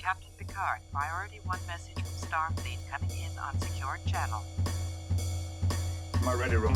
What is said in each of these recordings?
Captain Picard. Priority 1 message from Starfleet coming in on secured channel. My Readier Room.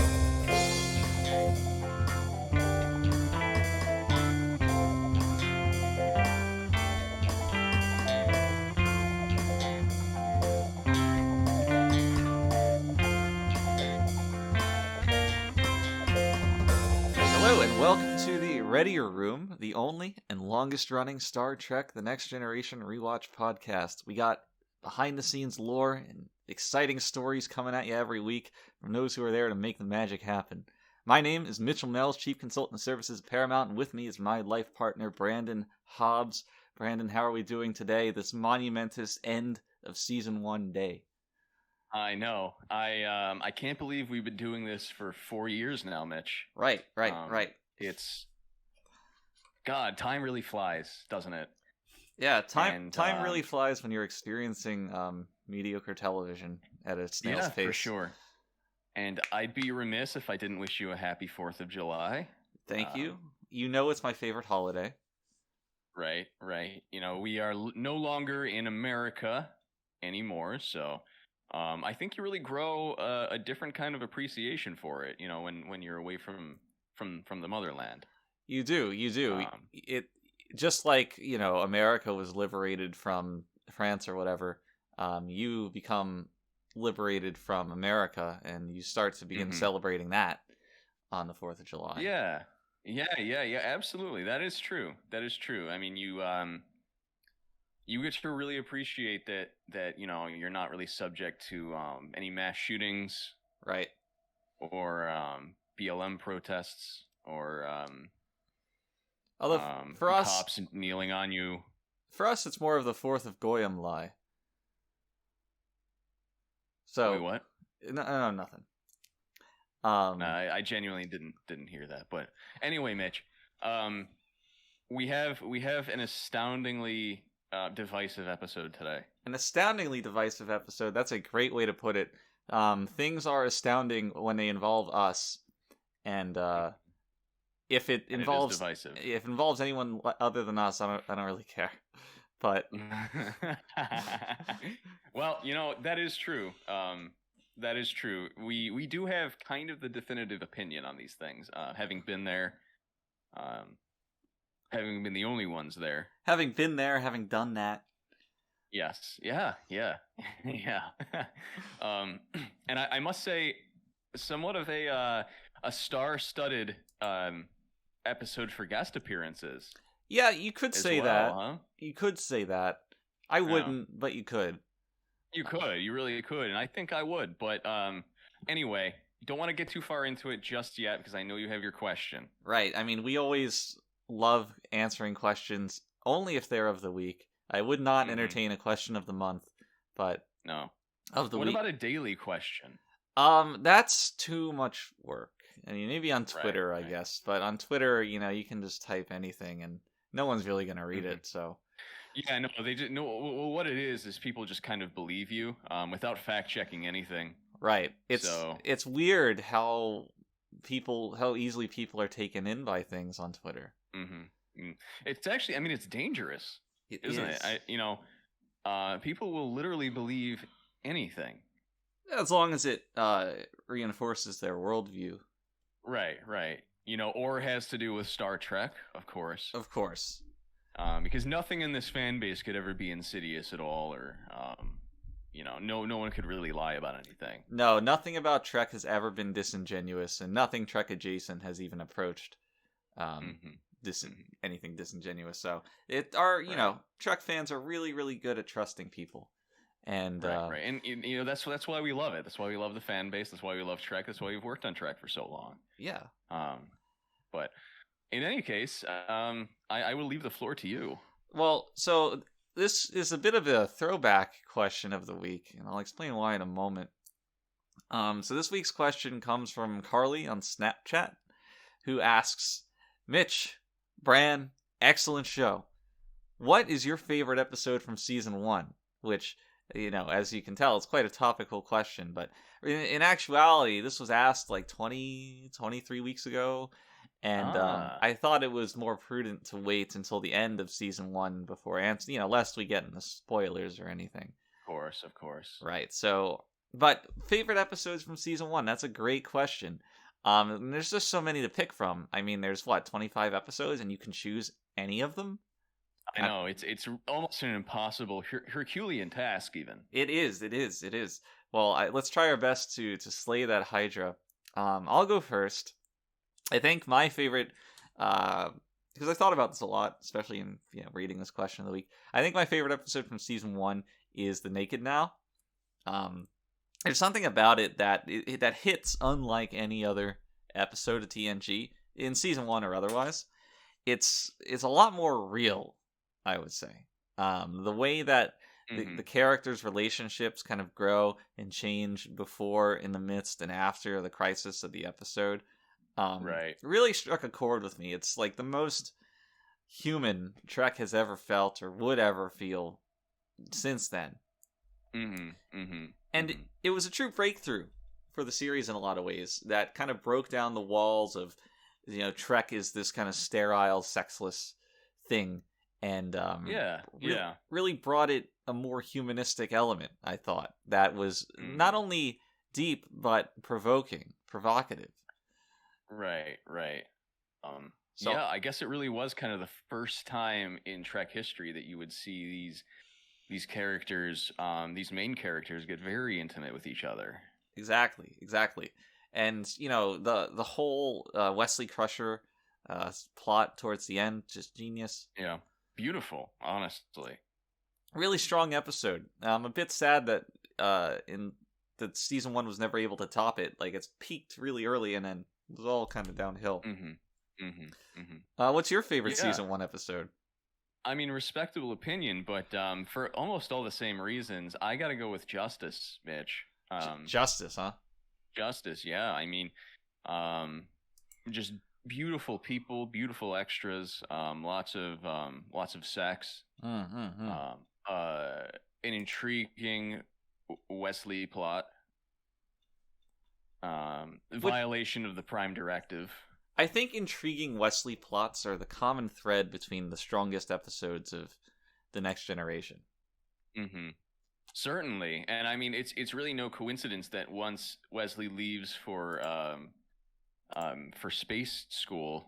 Hello and welcome to the Readier Room, the only and longest running Star Trek The Next Generation rewatch podcast. We got behind the scenes lore and exciting stories coming at you every week from those who are there to make the magic happen. My name is Mitchell Mells, Chief Consultant Services at Paramount, and with me is my life partner, Brandon Hobbs. Brandon, how are we doing today, this monumentous end of Season 1 day? I know. I can't believe we've been doing this for 4 years now, Mitch. Right. It's God, time really flies, doesn't it? Yeah, time really flies when you're experiencing mediocre television at a snail's pace. Yeah, for sure. And I'd be remiss if I didn't wish you a happy 4th of July. Thank you. You know it's my favorite holiday. Right. You know, we are no longer in America anymore, so I think you really grow a different kind of appreciation for it, you know, when you're away from the motherland. You do. It just like, you know, America was liberated from France or whatever. You become liberated from America, and you start to begin celebrating that on the 4th of July. Yeah, absolutely. That is true. I mean, you get to really appreciate that you know, you're not really subject to any mass shootings, right, or BLM protests, or although for us, cops kneeling on you. For us, it's more of the 4th of Goyim lie. So wait, what? No, nothing. I genuinely didn't hear that. But anyway, Mitch, we have an astoundingly divisive episode today. An astoundingly divisive episode. That's a great way to put it. Things are astounding when they involve us, and if it involves anyone other than us, I don't really care. But well, you know, that is true. That is true. We do have kind of the definitive opinion on these things, having been there, having been the only ones there. Having been there, having done that. Yes. Yeah. And I must say, somewhat of a star-studded episode for guest appearances. Yeah, you could say that. Huh? You could say that. I wouldn't, but you could. You could. You really could, and I think I would. But anyway, don't want to get too far into it just yet because I know you have your question. Right. I mean, we always love answering questions only if they're of the week. I would not entertain a question of the month, but no. Of the week. What about a daily question? That's too much work. I mean, maybe on Twitter, right. I guess. But on Twitter, you know, you can just type anything and no one's really going to read it, so. Yeah, no, they just no. Well, what it is people just kind of believe you without fact checking anything. Right. It's weird how easily people are taken in by things on Twitter. It's actually, I mean, it's dangerous, isn't it? People will literally believe anything as long as it reinforces their worldview. Right. You know, or has to do with Star Trek, of course. Because nothing in this fan base could ever be insidious at all, or you know, no one could really lie about anything. No, nothing about Trek has ever been disingenuous, and nothing Trek adjacent has even approached anything disingenuous. So you know, Trek fans are really, really good at trusting people. And right, and you know, that's why we love it. That's why we love the fan base. That's why we love Trek. That's why we've worked on Trek for so long. Yeah. But in any case, I will leave the floor to you. Well, so this is a bit of a throwback question of the week, and I'll explain why in a moment. So this week's question comes from Carly on Snapchat, who asks, Mitch, Bran, excellent show. What is your favorite episode from season 1? Which, you know, as you can tell, it's quite a topical question, but in actuality, this was asked like 23 weeks ago, And Ah, I thought it was more prudent to wait until the end of season 1 before lest we get into spoilers or anything. of course. Right. So, but favorite episodes from season 1? That's a great question. And there's just so many to pick from. I mean, there's 25 episodes, and you can choose any of them. I know it's almost an impossible Herculean task, even. It is. It is. It is. Well, let's try our best to slay that Hydra. I'll go first. I think my favorite, because I thought about this a lot, especially in reading this question of the week. I think my favorite episode from season 1 is the Naked Now. There's something about it that that hits unlike any other episode of TNG in season 1 or otherwise. It's a lot more real, I would say. The way that the characters' relationships kind of grow and change before, in the midst, and after the crisis of the episode, Right. really struck a chord with me. It's like the most human Trek has ever felt or would ever feel since then. And it was a true breakthrough for the series in a lot of ways that kind of broke down the walls of, Trek is this kind of sterile, sexless thing. And really brought it a more humanistic element, I thought, that was not only deep but provocative. Right. So, Yeah, I guess it really was kind of the first time in Trek history that you would see these characters, these main characters, get very intimate with each other. exactly. And the whole Wesley Crusher plot towards the end, just genius. Yeah, beautiful, honestly. Really strong episode. I'm a bit sad that that season 1 was never able to top it. Like, it's peaked really early and then it was all kind of downhill. What's your favorite season 1 episode? I mean, respectable opinion, but for almost all the same reasons, I got to go with Justice, Mitch. Justice, huh? Justice, yeah. I mean, just beautiful people, beautiful extras, lots of sex, an intriguing Wesley plot, violation of the Prime Directive. I think intriguing Wesley plots are the common thread between the strongest episodes of The Next Generation. Certainly, and I mean, it's really no coincidence that once Wesley leaves for space school,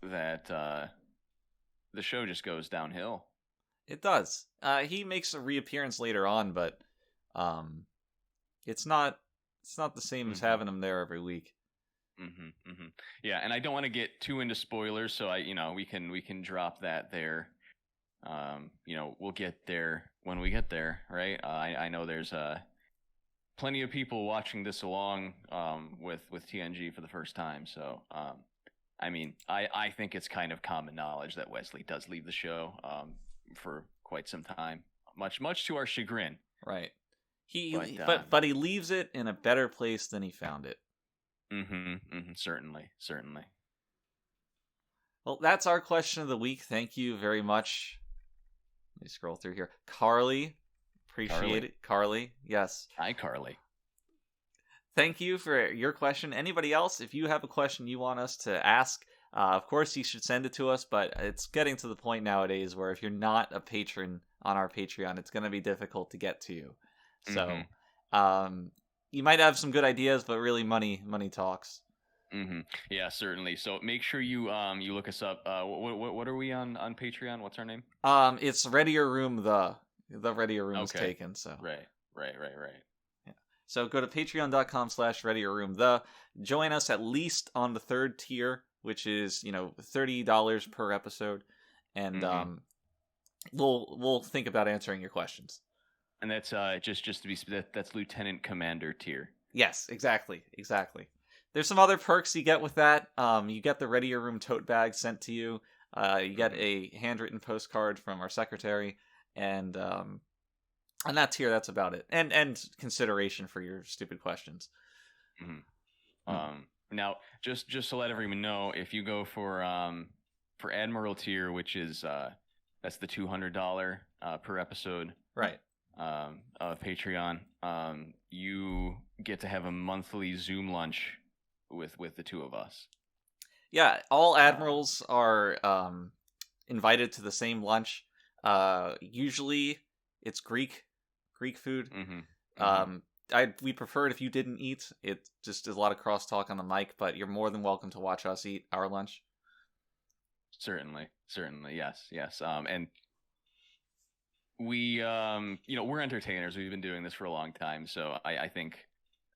that the show just goes downhill. It does. He makes a reappearance later on, but it's not the same as having him there every week. Yeah, and I don't want to get too into spoilers, so we can drop that there. We'll get there when we get there, right? I know there's plenty of people watching this along with TNG for the first time, so I mean, I think it's kind of common knowledge that Wesley does leave the show for quite some time, much to our chagrin. Right. But he leaves it in a better place than he found it. Certainly. Well, that's our question of the week. Thank you very much. Let me scroll through here. Carly. Appreciate it. Carly. Yes. Hi, Carly. Thank you for your question. Anybody else, if you have a question you want us to ask, of course you should send it to us, but it's getting to the point nowadays where if you're not a patron on our Patreon, it's going to be difficult to get to you. So, you might have some good ideas, but really money talks. Yeah, certainly. So make sure you look us up. What are we on Patreon? What's our name? It's Readier Room. The Readier Room is taken. So right. Yeah. So go to patreon.com/Readier Room. Join us at least on the 3rd tier, which is $30 per episode, and we'll think about answering your questions. And that's just to be that's Lieutenant Commander tier. Yes, exactly. There's some other perks you get with that. You get the Readier Room tote bag sent to you. You get a handwritten postcard from our secretary, and on that tier, that's about it. And consideration for your stupid questions. Now, just to let everyone know, if you go for Admiral tier, which is that's the $200 per episode, right? Of Patreon, you get to have a monthly Zoom lunch with the two of us. Yeah, all admirals are invited to the same lunch. Usually it's Greek food. Mm-hmm. We prefer it if you didn't eat. It just is a lot of crosstalk on the mic, but you're more than welcome to watch us eat our lunch. Certainly, yes. And we, we're entertainers. We've been doing this for a long time, so I think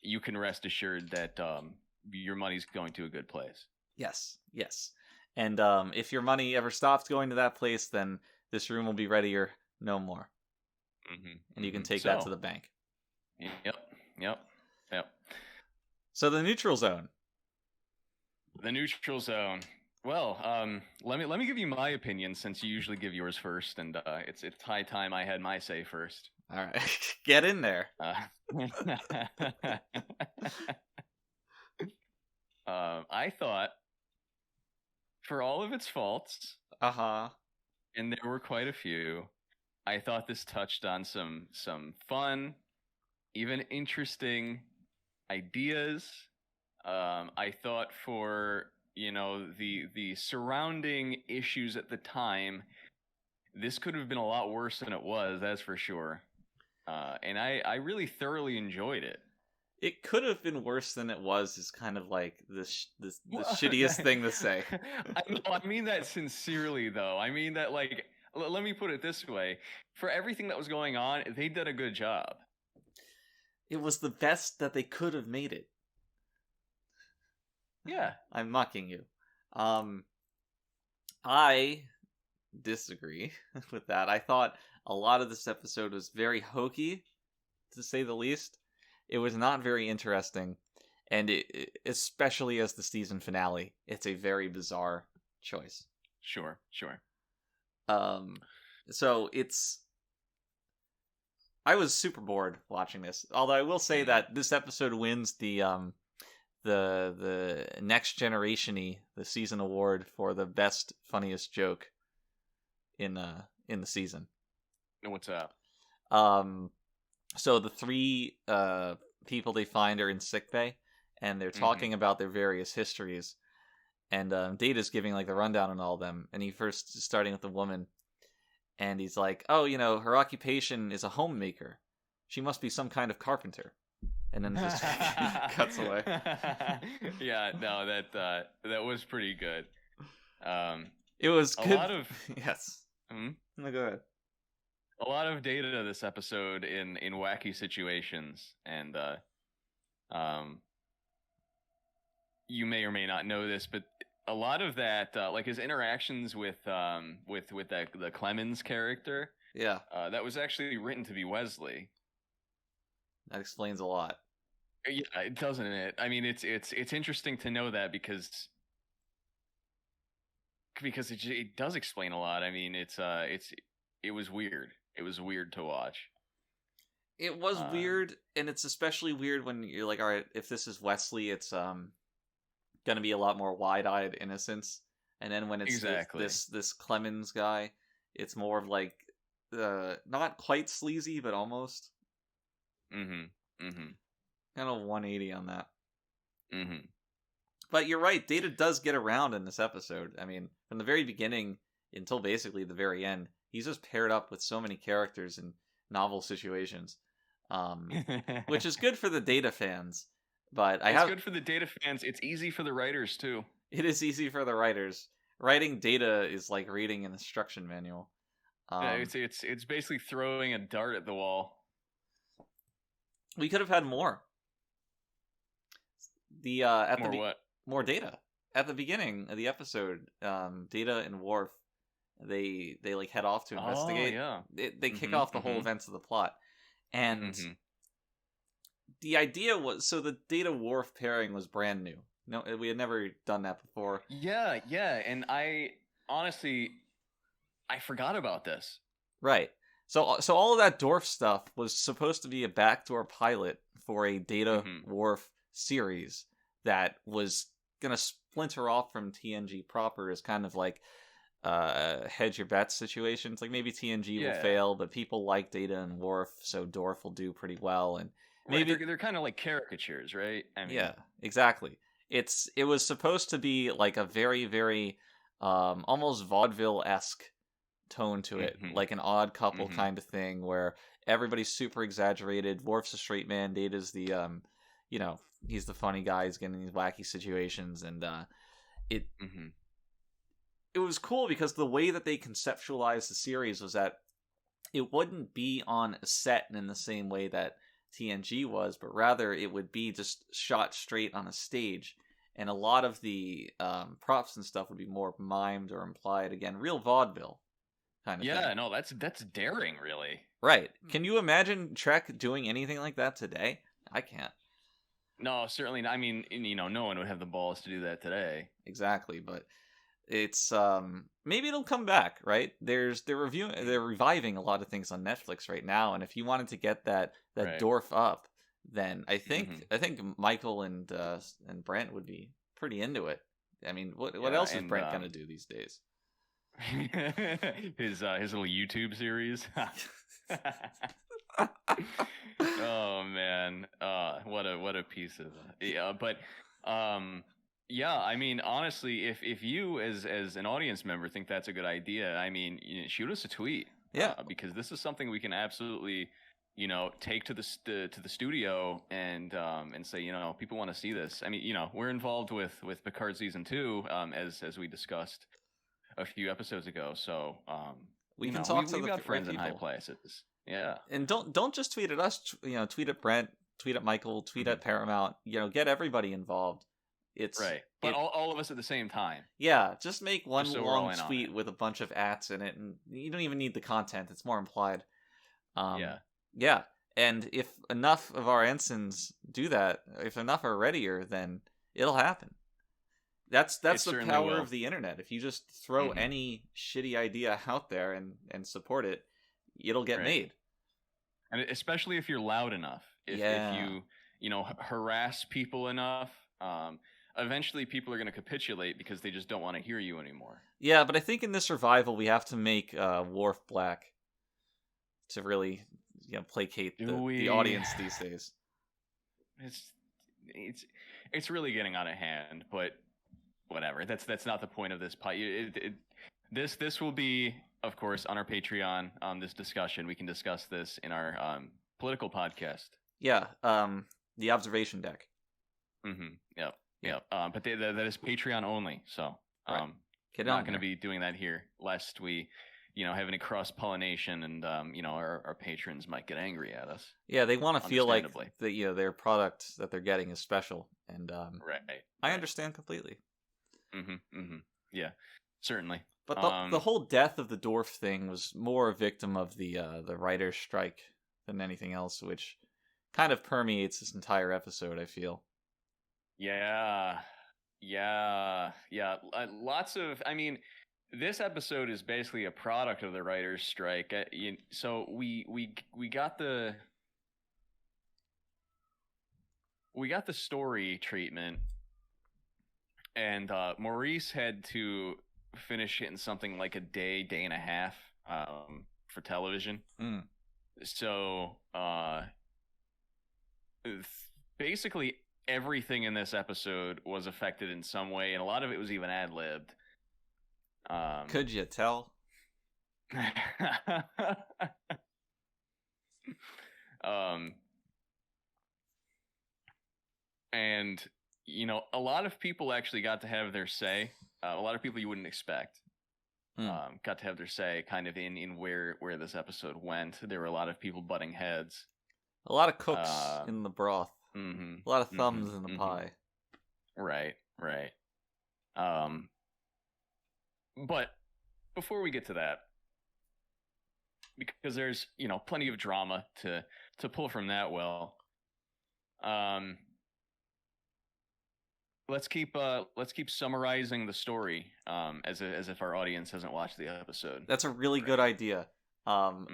you can rest assured that your money's going to a good place. Yes. And if your money ever stops going to that place, then this room will be readier no more. Mm-hmm. And you can take that to the bank. Yep. So the neutral zone. The neutral zone. Well, let me give you my opinion, since you usually give yours first, and it's high time I had my say first. All right, get in there. I thought, for all of its faults, and there were quite a few, I thought this touched on some fun, even interesting ideas. I thought for the surrounding issues at the time, this could have been a lot worse than it was, that's for sure. And I really thoroughly enjoyed it. It could have been worse than it was is kind of like the shittiest thing to say. I mean that sincerely, though. I mean that, like, let me put it this way. For everything that was going on, they did a good job. It was the best that they could have made it. Yeah. I'm mocking you. I disagree with that. I thought a lot of this episode was very hokey, to say the least. It was not very interesting, and especially as the season finale, it's a very bizarre choice. Sure. So I was super bored watching this. Although I will say that this episode wins the Next Generation-y, the season award for the best funniest joke in the season. What's up? So the three people they find are in sickbay, and they're talking about their various histories, and Data's giving like the rundown on all of them, and he first is starting with the woman, and he's like, "Oh, her occupation is a homemaker. She must be some kind of carpenter." And then just cuts away. Yeah, no, that was pretty good. It was good. A lot of yes. No, go ahead. A lot of Data this episode in wacky situations, and you may or may not know this, but a lot of that, like his interactions with the Clemens character, that was actually written to be Wesley. That explains a lot. Yeah, it doesn't it? I mean, it's interesting to know that because it does explain a lot. I mean, it was weird. It was weird to watch. It was weird, and it's especially weird when you're like, all right, if this is Wesley, it's gonna be a lot more wide-eyed innocence, and then when it's this Clemens guy, it's more of like not quite sleazy, but almost. Kind of 180 on that. But you're right, Data does get around in this episode. I mean, from the very beginning until basically the very end, he's just paired up with so many characters in novel situations, which is good for the Data fans. But it's good for the Data fans. It's easy for the writers too. It is easy for the writers. Writing Data is like reading an instruction manual. It's basically throwing a dart at the wall. We could have had more. More Data at the beginning of the episode. Data and Worf, they like head off to investigate. Oh, yeah. They kick off the whole events of the plot, and the idea was, so the Data Worf pairing was brand new. No, we had never done that before. Yeah, and I honestly forgot about this. Right. So all of that Dorf stuff was supposed to be a backdoor pilot for a Data Worf series that was gonna splinter off from TNG proper as kind of like hedge your bets situations. Like maybe TNG will fail, but people like Data and Worf, so Dorf will do pretty well, and maybe they're kind of like caricatures, right? I mean, yeah, exactly. It was supposed to be like a very, very almost vaudeville-esque tone to it, Mhm. like an Odd Couple Mhm. kind of thing, where everybody's super exaggerated. Worf's a straight man, Data's the you know, he's the funny guy. He's getting in these wacky situations, and it Mhm. it was cool because the way that they conceptualized the series was that it wouldn't be on a set in the same way that TNG was, but rather it would be just shot straight on a stage. And a lot of the props and stuff would be more mimed or implied. Again, real vaudeville kind of Yeah, thing. no, that's daring, really. Right. Can you imagine Trek doing anything like that today? I can't. No, certainly not. I mean, no one would have the balls to do that today. Exactly, but it's maybe it'll come back, right? They're reviving a lot of things on Netflix right now, and if you wanted to get that Right. Dorf up, then I think Mhm. Michael and Brent would be pretty into it. I mean, what Yeah, else is and Brent gonna do these days? his little YouTube series. Oh man, what a piece of yeah. But yeah. I mean, honestly, if you as an audience member think that's a good idea, I mean, shoot us a tweet. Yeah. Because this is something we can absolutely, take to to the studio and say, people want to see this. I mean, we're involved with Picard season 2, as we discussed a few episodes ago. So We can talk to we've the got right friends in high people. places. Yeah. And don't just tweet at us. Tweet at Brent, tweet at Michael, tweet Mhm. at Paramount. Get everybody involved. It's Right. But all of us at the same time. Yeah, just make one so we're all long in on tweet it. with a bunch of ats in it, and you don't even need the content. It's more implied. Yeah. Yeah, and if enough of our ensigns do that, if enough are readier, then it'll happen. That's It the certainly power will. of the internet. If you just throw Mhm. any shitty idea out there and support it, it'll get Right. made. And especially if you're loud enough. If Yeah. you harass people enough, eventually people are going to capitulate because they just don't want to hear you anymore. Yeah, but I think in this revival we have to make Worf black to really placate the audience these days. It's really getting out of hand, but whatever. That's not the point of this this will be, of course, on our Patreon. This discussion, we can discuss this in our political podcast. Yeah, the observation deck. Mm-hmm. Yep. Yeah. Yep. But that is Patreon only, so Right. Get not on going to there. be doing that here, lest we, have any cross pollination, and our patrons might get angry at us. Yeah, they want to feel like Understandably. their product that they're getting is special, and Right. I understand completely. Mm-hmm. Mm-hmm. Yeah, certainly. But the whole death of the dwarf thing was more a victim of the writer's strike than anything else, which kind of permeates this entire episode, I feel. Yeah. Lots of. I mean, this episode is basically a product of the writers' strike. So we got the story treatment, and Maurice had to finish it in something like a day and a half for television. Mm. So basically everything in this episode was affected in some way, and a lot of it was even ad-libbed. Could you tell? And a lot of people actually got to have their say. A lot of people you wouldn't expect got to have their say, kind of in where this episode went. There were a lot of people butting heads. A lot of cooks in the broth. Mm-hmm, a lot of thumbs in the pie. Right. But before we get to that, because there's plenty of drama to pull from that well, let's keep summarizing the story as if our audience hasn't watched the episode. That's a really good idea.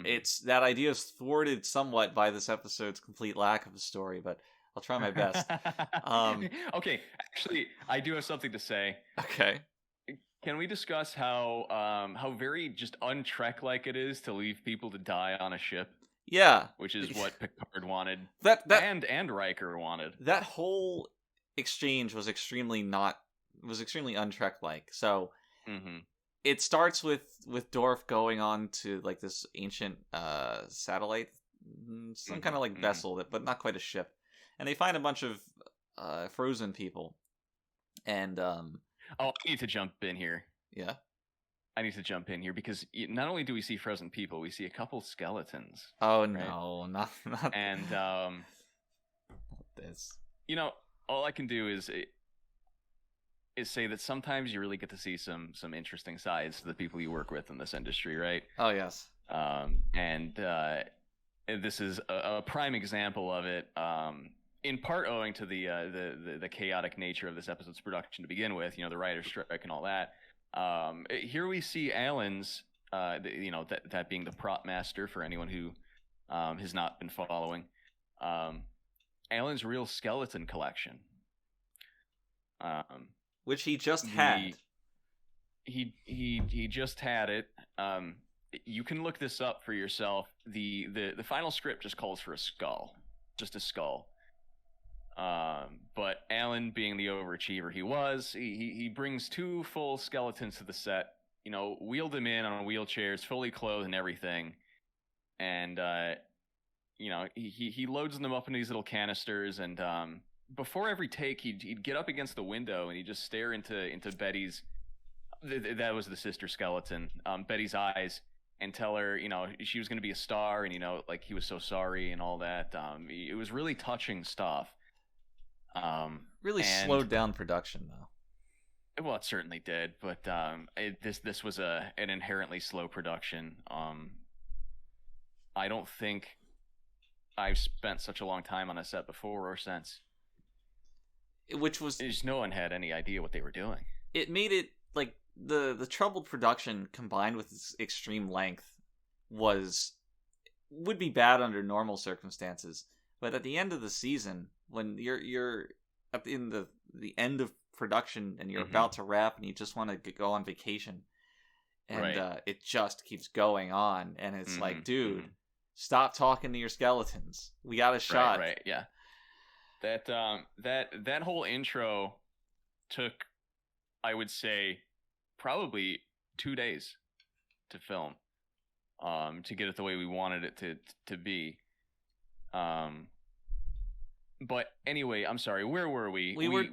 It's that idea is thwarted somewhat by this episode's complete lack of a story, but I'll try my best. Okay, actually, I do have something to say. Okay. Can we discuss how very just un-Trek-like it is to leave people to die on a ship? Yeah, which is what Picard wanted. That and Riker wanted. That whole exchange was extremely untrek-like. So Mm-hmm. it starts with Dorf going on to like this ancient satellite, some kind of like vessel, but not quite a ship, and they find a bunch of frozen people, and Oh, I need to jump in here. yeah. I need to jump in here because not only do we see frozen people, we see a couple skeletons. Oh right? no, not And not this. you know, all I can do is say that sometimes you really get to see some interesting sides to the people you work with in this industry, right? Oh yes. And this is a prime example of it. In part owing to the chaotic nature of this episode's production to begin with, the writer's strike and all that. Here we see Alan's, that being the prop master for anyone who has not been following. Alan's real skeleton collection. Which he just had. He just had it. You can look this up for yourself. The final script just calls for a skull, just a skull. But Alan, being the overachiever he brings 2 full skeletons to the set. Wheeled them in on wheelchairs, fully clothed and everything, and he loads them up in these little canisters. And before every take, he'd get up against the window and he'd just stare into Betty's. That was the sister skeleton, Betty's eyes, and tell her, she was going to be a star, and like he was so sorry and all that. It was really touching stuff. Really slowed down production though. Well, it certainly did, but this was an inherently slow production. I don't think I've spent such a long time on a set before or since. Which was just no one had any idea what they were doing. It made it like the troubled production combined with its extreme length would be bad under normal circumstances, but at the end of the season, when you're in the end of production and you're about to wrap and you just want to go on vacation, and it just keeps going on, and it's like, dude, stop talking to your skeletons. We got a shot. Right, yeah. That whole intro took, I would say, probably 2 days to film, to get it the way we wanted it to be. But anyway, I'm sorry. Where were we? We were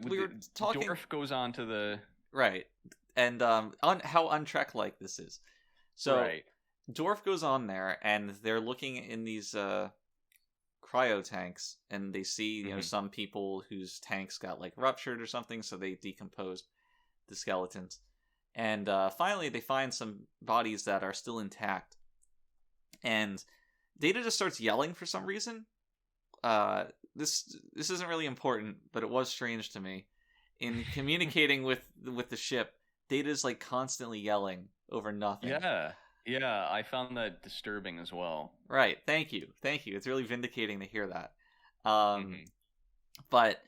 talking. Dorf goes on to the right, and on how untrek-like this is. So Dorf goes on there, and they're looking in these cryo tanks, and they see some people whose tanks got like ruptured or something, so they decomposed the skeletons, and finally they find some bodies that are still intact, and Data just starts yelling for some reason. This isn't really important, but it was strange to me. In communicating with the ship, Data's like constantly yelling over nothing. Yeah, I found that disturbing as well. Right, thank you. It's really vindicating to hear that. But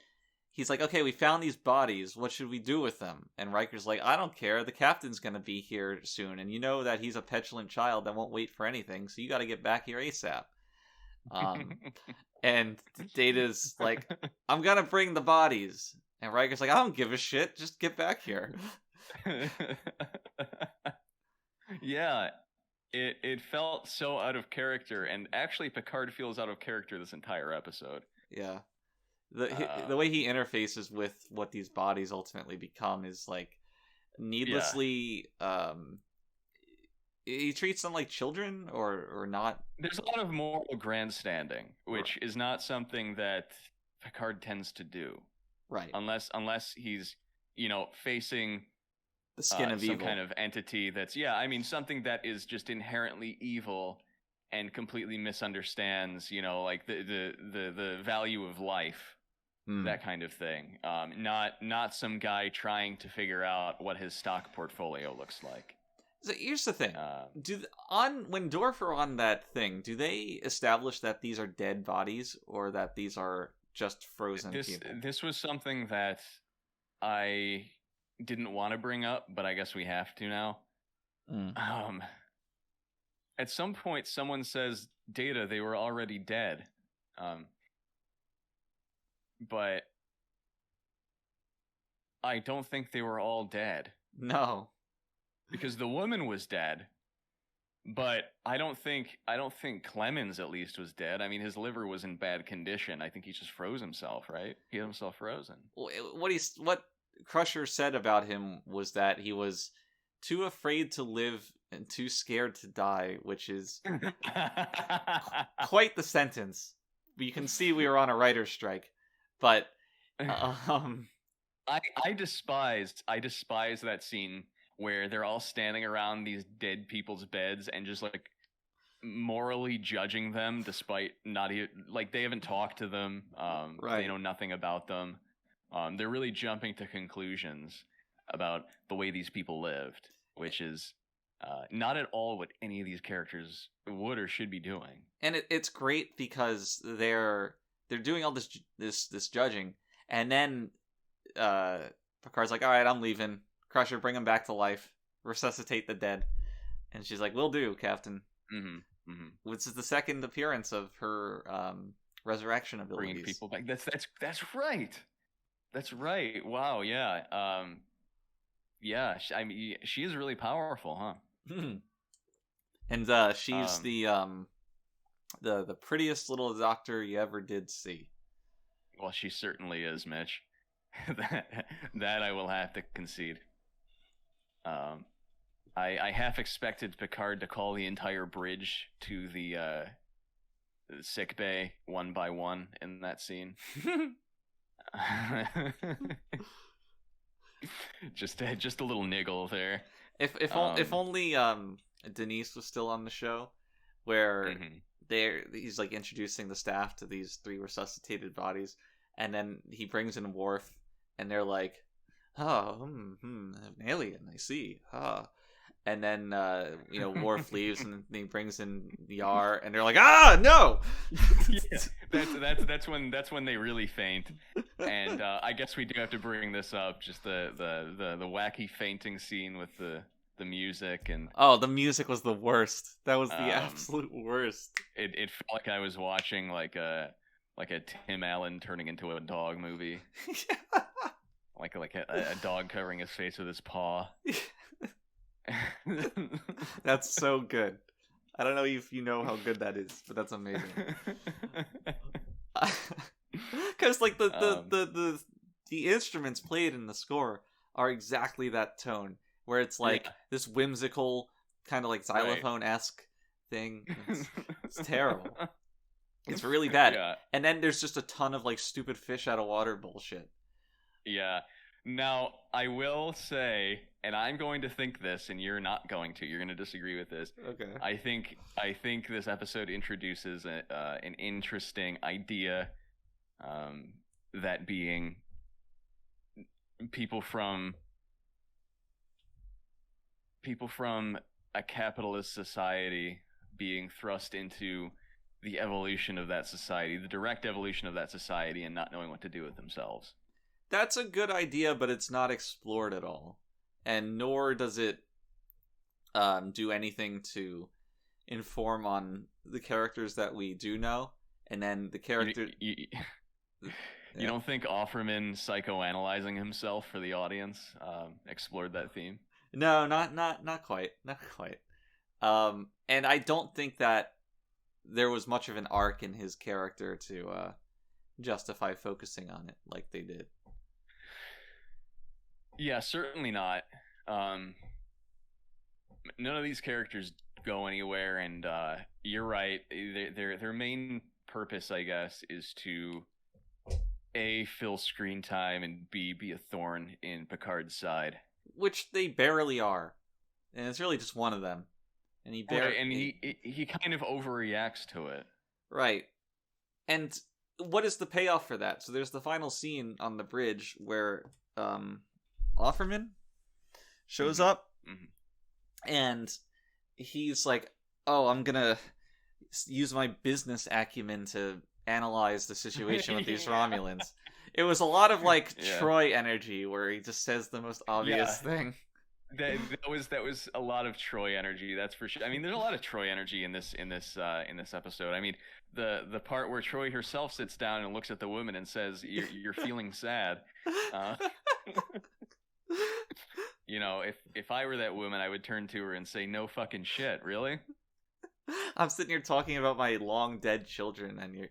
he's like, okay, we found these bodies. What should we do with them? And Riker's like, I don't care. The captain's going to be here soon. And you know that he's a petulant child that won't wait for anything, so you got to get back here ASAP. And Data's like, I'm going to bring the bodies. And Riker's like, I don't give a shit. Just get back here. Yeah, it felt so out of character. And actually, Picard feels out of character this entire episode. Yeah. The way he interfaces with what these bodies ultimately become is like needlessly he treats them like children or not. There's a lot of moral grandstanding, which is not something that Picard tends to do. Right. Unless he's, facing the skin of some evil kind of entity that's something that is just inherently evil and completely misunderstands, like the value of life. That kind of thing. Not some guy trying to figure out what his stock portfolio looks like. So here's the thing: when Dorf are on that thing, do they establish that these are dead bodies or that these are just frozen people? This was something that I didn't want to bring up, but I guess we have to now. At some point, someone says, "Data, they were already dead." But I don't think they were all dead No. because the woman was dead. But I don't think Clemens at least was dead. I mean, his liver was in bad condition. I think he just froze himself, right? He had himself frozen. What Crusher said about him was that he was too afraid to live and too scared to die, which is quite the sentence. You can see we were on a writer's strike, but I despise that scene where they're all standing around these dead people's beds and just like morally judging them despite not even like they haven't talked to them. Right. They know nothing about them. They're really jumping to conclusions about the way these people lived, which is not at all what any of these characters would or should be doing. And it's great because they're doing all this judging, and then Picard's like, all right, I'm leaving. Crusher, bring him back to life. Resuscitate the dead. And she's like, will do, Captain. Mm-hmm. Mm-hmm. Which is the second appearance of her resurrection abilities. Bringing people back. That's right. That's right. Wow. Yeah. Yeah. I mean, she is really powerful, huh? And she's the prettiest little doctor you ever did see. Well, she certainly is, Mitch. that I will have to concede. I half expected Picard to call the entire bridge to the sick bay one by one in that scene. just a little niggle there. If only Denise was still on the show, where he's like introducing the staff to these 3 resuscitated bodies, and then he brings in Worf, and they're like, oh, an alien, I see. And then Worf leaves, and he brings in Yar, and they're like, no. Yeah, that's when they really faint. And I guess we do have to bring this up, just the wacky fainting scene with the music. And the music was the worst. That was the absolute worst. It felt like I was watching like a Tim Allen turning into a dog movie. Like a dog covering his face with his paw. That's so good. I don't know if you know how good that is, but that's amazing. Because like the instruments played in the score are exactly that tone, where it's like this whimsical kind of like xylophone-esque thing. It's terrible. It's really bad. Yeah. And then there's just a ton of like stupid fish out of water bullshit. Yeah. Now, I will say, and I'm going to think this, and you're not going to. You're going to disagree with this. Okay. I think this episode introduces an interesting idea, that being people from a capitalist society being thrust into the evolution of that society, the direct evolution of that society, and not knowing what to do with themselves. That's a good idea, but it's not explored at all. And nor does it do anything to inform on the characters that we do know. And then the character... You don't think Offerman psychoanalyzing himself for the audience explored that theme? No, not quite. Not quite. And I don't think that there was much of an arc in his character to justify focusing on it like they did. Yeah, certainly not. None of these characters go anywhere, and you're right. Their main purpose, I guess, is to A, fill screen time, and B, be a thorn in Picard's side. Which they barely are. And it's really just one of them. And he he kind of overreacts to it. Right. And what is the payoff for that? So there's the final scene on the bridge where Offerman shows up, and he's like, oh, I'm gonna use my business acumen to analyze the situation with these Romulans. It was a lot of like Troy energy where he just says the most obvious thing. That was a lot of Troy energy, that's for sure. I mean, there's a lot of Troy energy in this episode. I mean, the part where Troy herself sits down and looks at the woman and says, "You're feeling sad." You know, if I were that woman, I would turn to her and say, "No fucking shit, really." I'm sitting here talking about my long dead children, and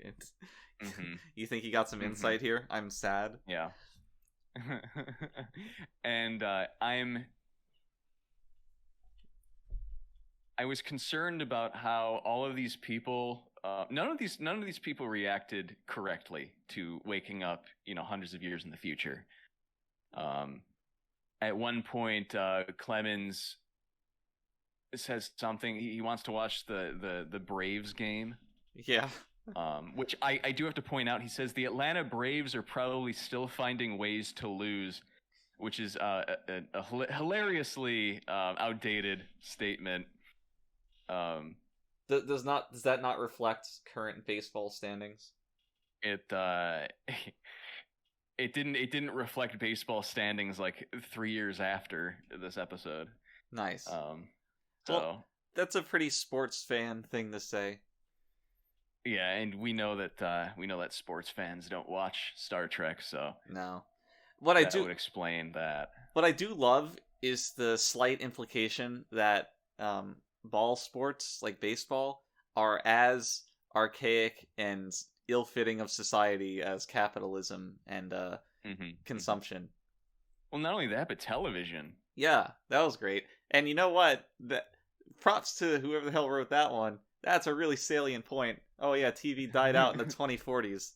Mm-hmm. you think you got some insight here? I'm sad. Yeah. And I was concerned about how all of these people, none of these people reacted correctly to waking up, you know, hundreds of years in the future. At one point, Clemens says something. He wants to watch the Braves game. Yeah. Which I do have to point out. He says the Atlanta Braves are probably still finding ways to lose, which is a hilariously outdated statement. Does that not reflect current baseball standings? It it didn't reflect baseball standings like 3 years after this episode. Nice. So Well, that's a pretty sports fan thing to say. yeah, and we know that sports fans don't watch Star Trek, so No. that would explain that. What I do love is the slight implication that ball sports, like baseball, are as archaic and ill-fitting of society as capitalism and consumption. Well, not only that, but television. Yeah, that was great. And you know what? Props to whoever the hell wrote that one. That's a really salient point. Oh yeah, TV died out in the 2040s.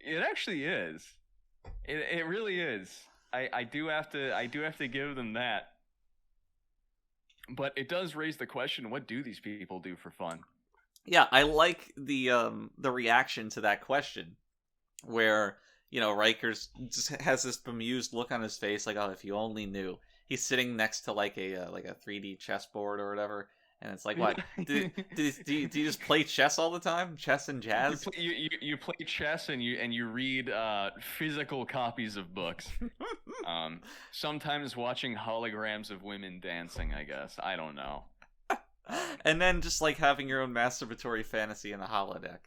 It actually is. It really is. I do have to give them that. But it does raise the question: what do these people do for fun? Yeah, I like the reaction to that question, where Riker's just has this bemused look on his face, like, oh, if you only knew. He's sitting next to like a 3D chessboard or whatever, and it's like, what? do you just play chess all the time? Chess and jazz? You play chess and you read physical copies of books. Sometimes watching holograms of women dancing, I guess. I don't know. And then just like having your own masturbatory fantasy in a holodeck.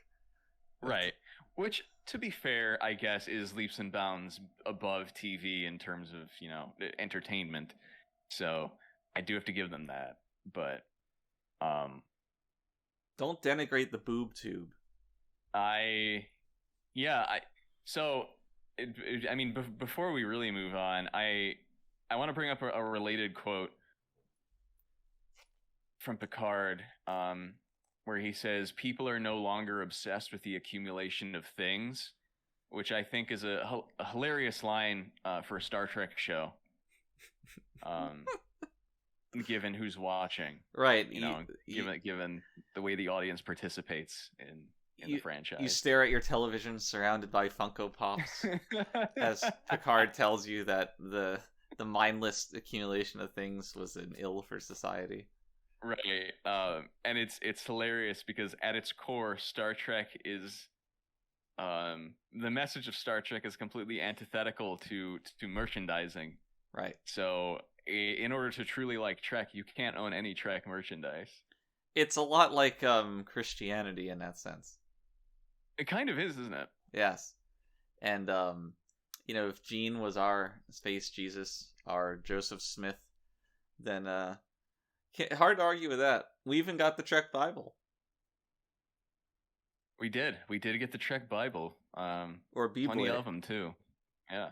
Right. Which, to be fair, I guess is leaps and bounds above TV in terms of, entertainment. So I do have to give them that. But don't denigrate the boob tube. Before we really move on, I want to bring up a related quote from Picard, where he says, "People are no longer obsessed with the accumulation of things," which I think is a hilarious line for a Star Trek show. Given who's watching, right? Given the way the audience participates in the franchise, you stare at your television surrounded by Funko Pops as Picard tells you that the mindless accumulation of things was an ill for society. Right, and it's hilarious because at its core, Star Trek is the message of Star Trek is completely antithetical to merchandising. Right. So in order to truly like Trek, you can't own any Trek merchandise. It's a lot like Christianity in that sense. It kind of is, isn't it? Yes. And if Gene was our space Jesus, our Joseph Smith, then hard to argue with that. We even got the Trek Bible. We did get the Trek Bible. Or B-Boy. Plenty of them too. Yeah.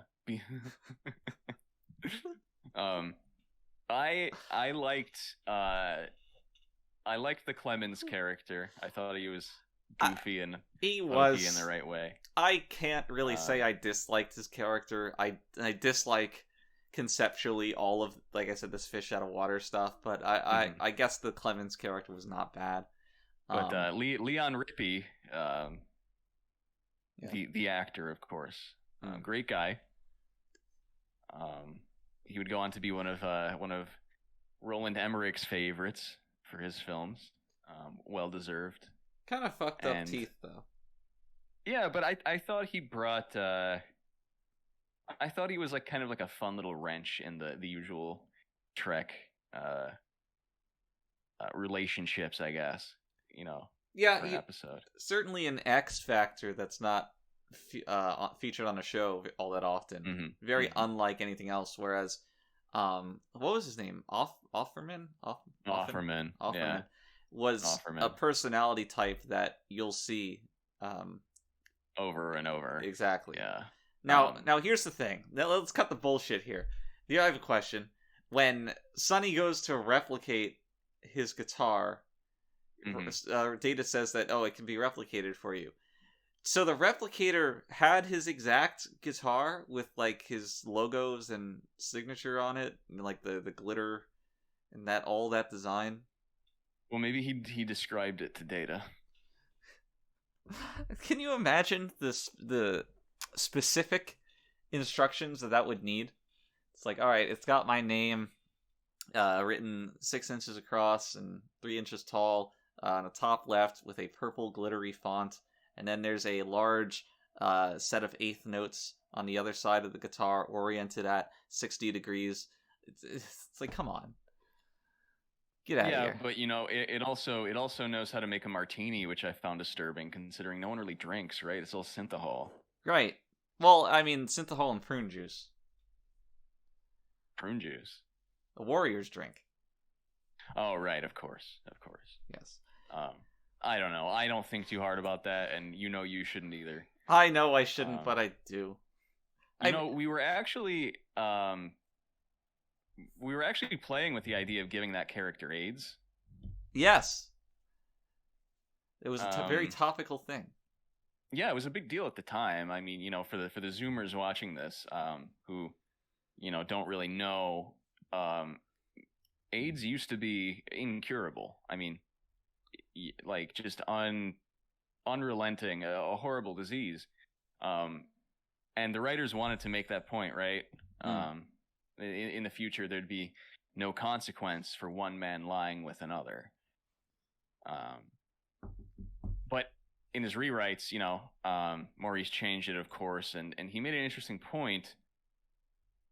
I liked the Clemens character. I thought he was goofy and he was in the right way. I can't really say I disliked his character. I dislike conceptually all of, like I said, this fish out of water stuff, but I guess the Clemens character was not bad. But Leon Rippey, the actor, of course, great guy. He would go on to be one of Roland Emmerich's favorites for his films. Well deserved. Kind of fucked up teeth though. Yeah, but I thought he brought. I thought he was like kind of like a fun little wrench in the usual Trek relationships, I guess. Yeah, for an episode. Certainly an X factor that's not featured on a show all that often. Mm-hmm. Very unlike anything else. Whereas, what was his name? Offerman? Offerman. Yeah. Was Offerman. a personality type that you'll see over and over. Exactly. Yeah. Now here's the thing. Now, let's cut the bullshit here. I have a question. When Sonny goes to replicate his guitar, Data says that, it can be replicated for you. So the replicator had his exact guitar with like his logos and signature on it, and like the glitter and all that design. Well, maybe he described it to Data. Can you imagine the specific instructions that would need? It's like, all right, it's got my name written 6 inches across and 3 inches tall on the top left with a purple glittery font. And then there's a large set of eighth notes on the other side of the guitar, oriented at 60 degrees. It's like, come on, get out of here. Yeah, but it also knows how to make a martini, which I found disturbing, considering no one really drinks, right? It's all synthahol. Right. Well, I mean, synthahol and prune juice. Prune juice. The Warriors drink. Oh, right. Of course. Yes. I don't know. I don't think too hard about that, and you shouldn't either. I know I shouldn't, but I do. We were actually playing with the idea of giving that character AIDS. Yes. It was a very topical thing. Yeah, it was a big deal at the time. I mean, for the Zoomers watching this, who, don't really know, AIDS used to be incurable. I mean, like just unrelenting, a horrible disease. And the writers wanted to make that point, right? In the future, there'd be no consequence for one man lying with another. But in his rewrites, Maurice changed it, of course, and he made an interesting point,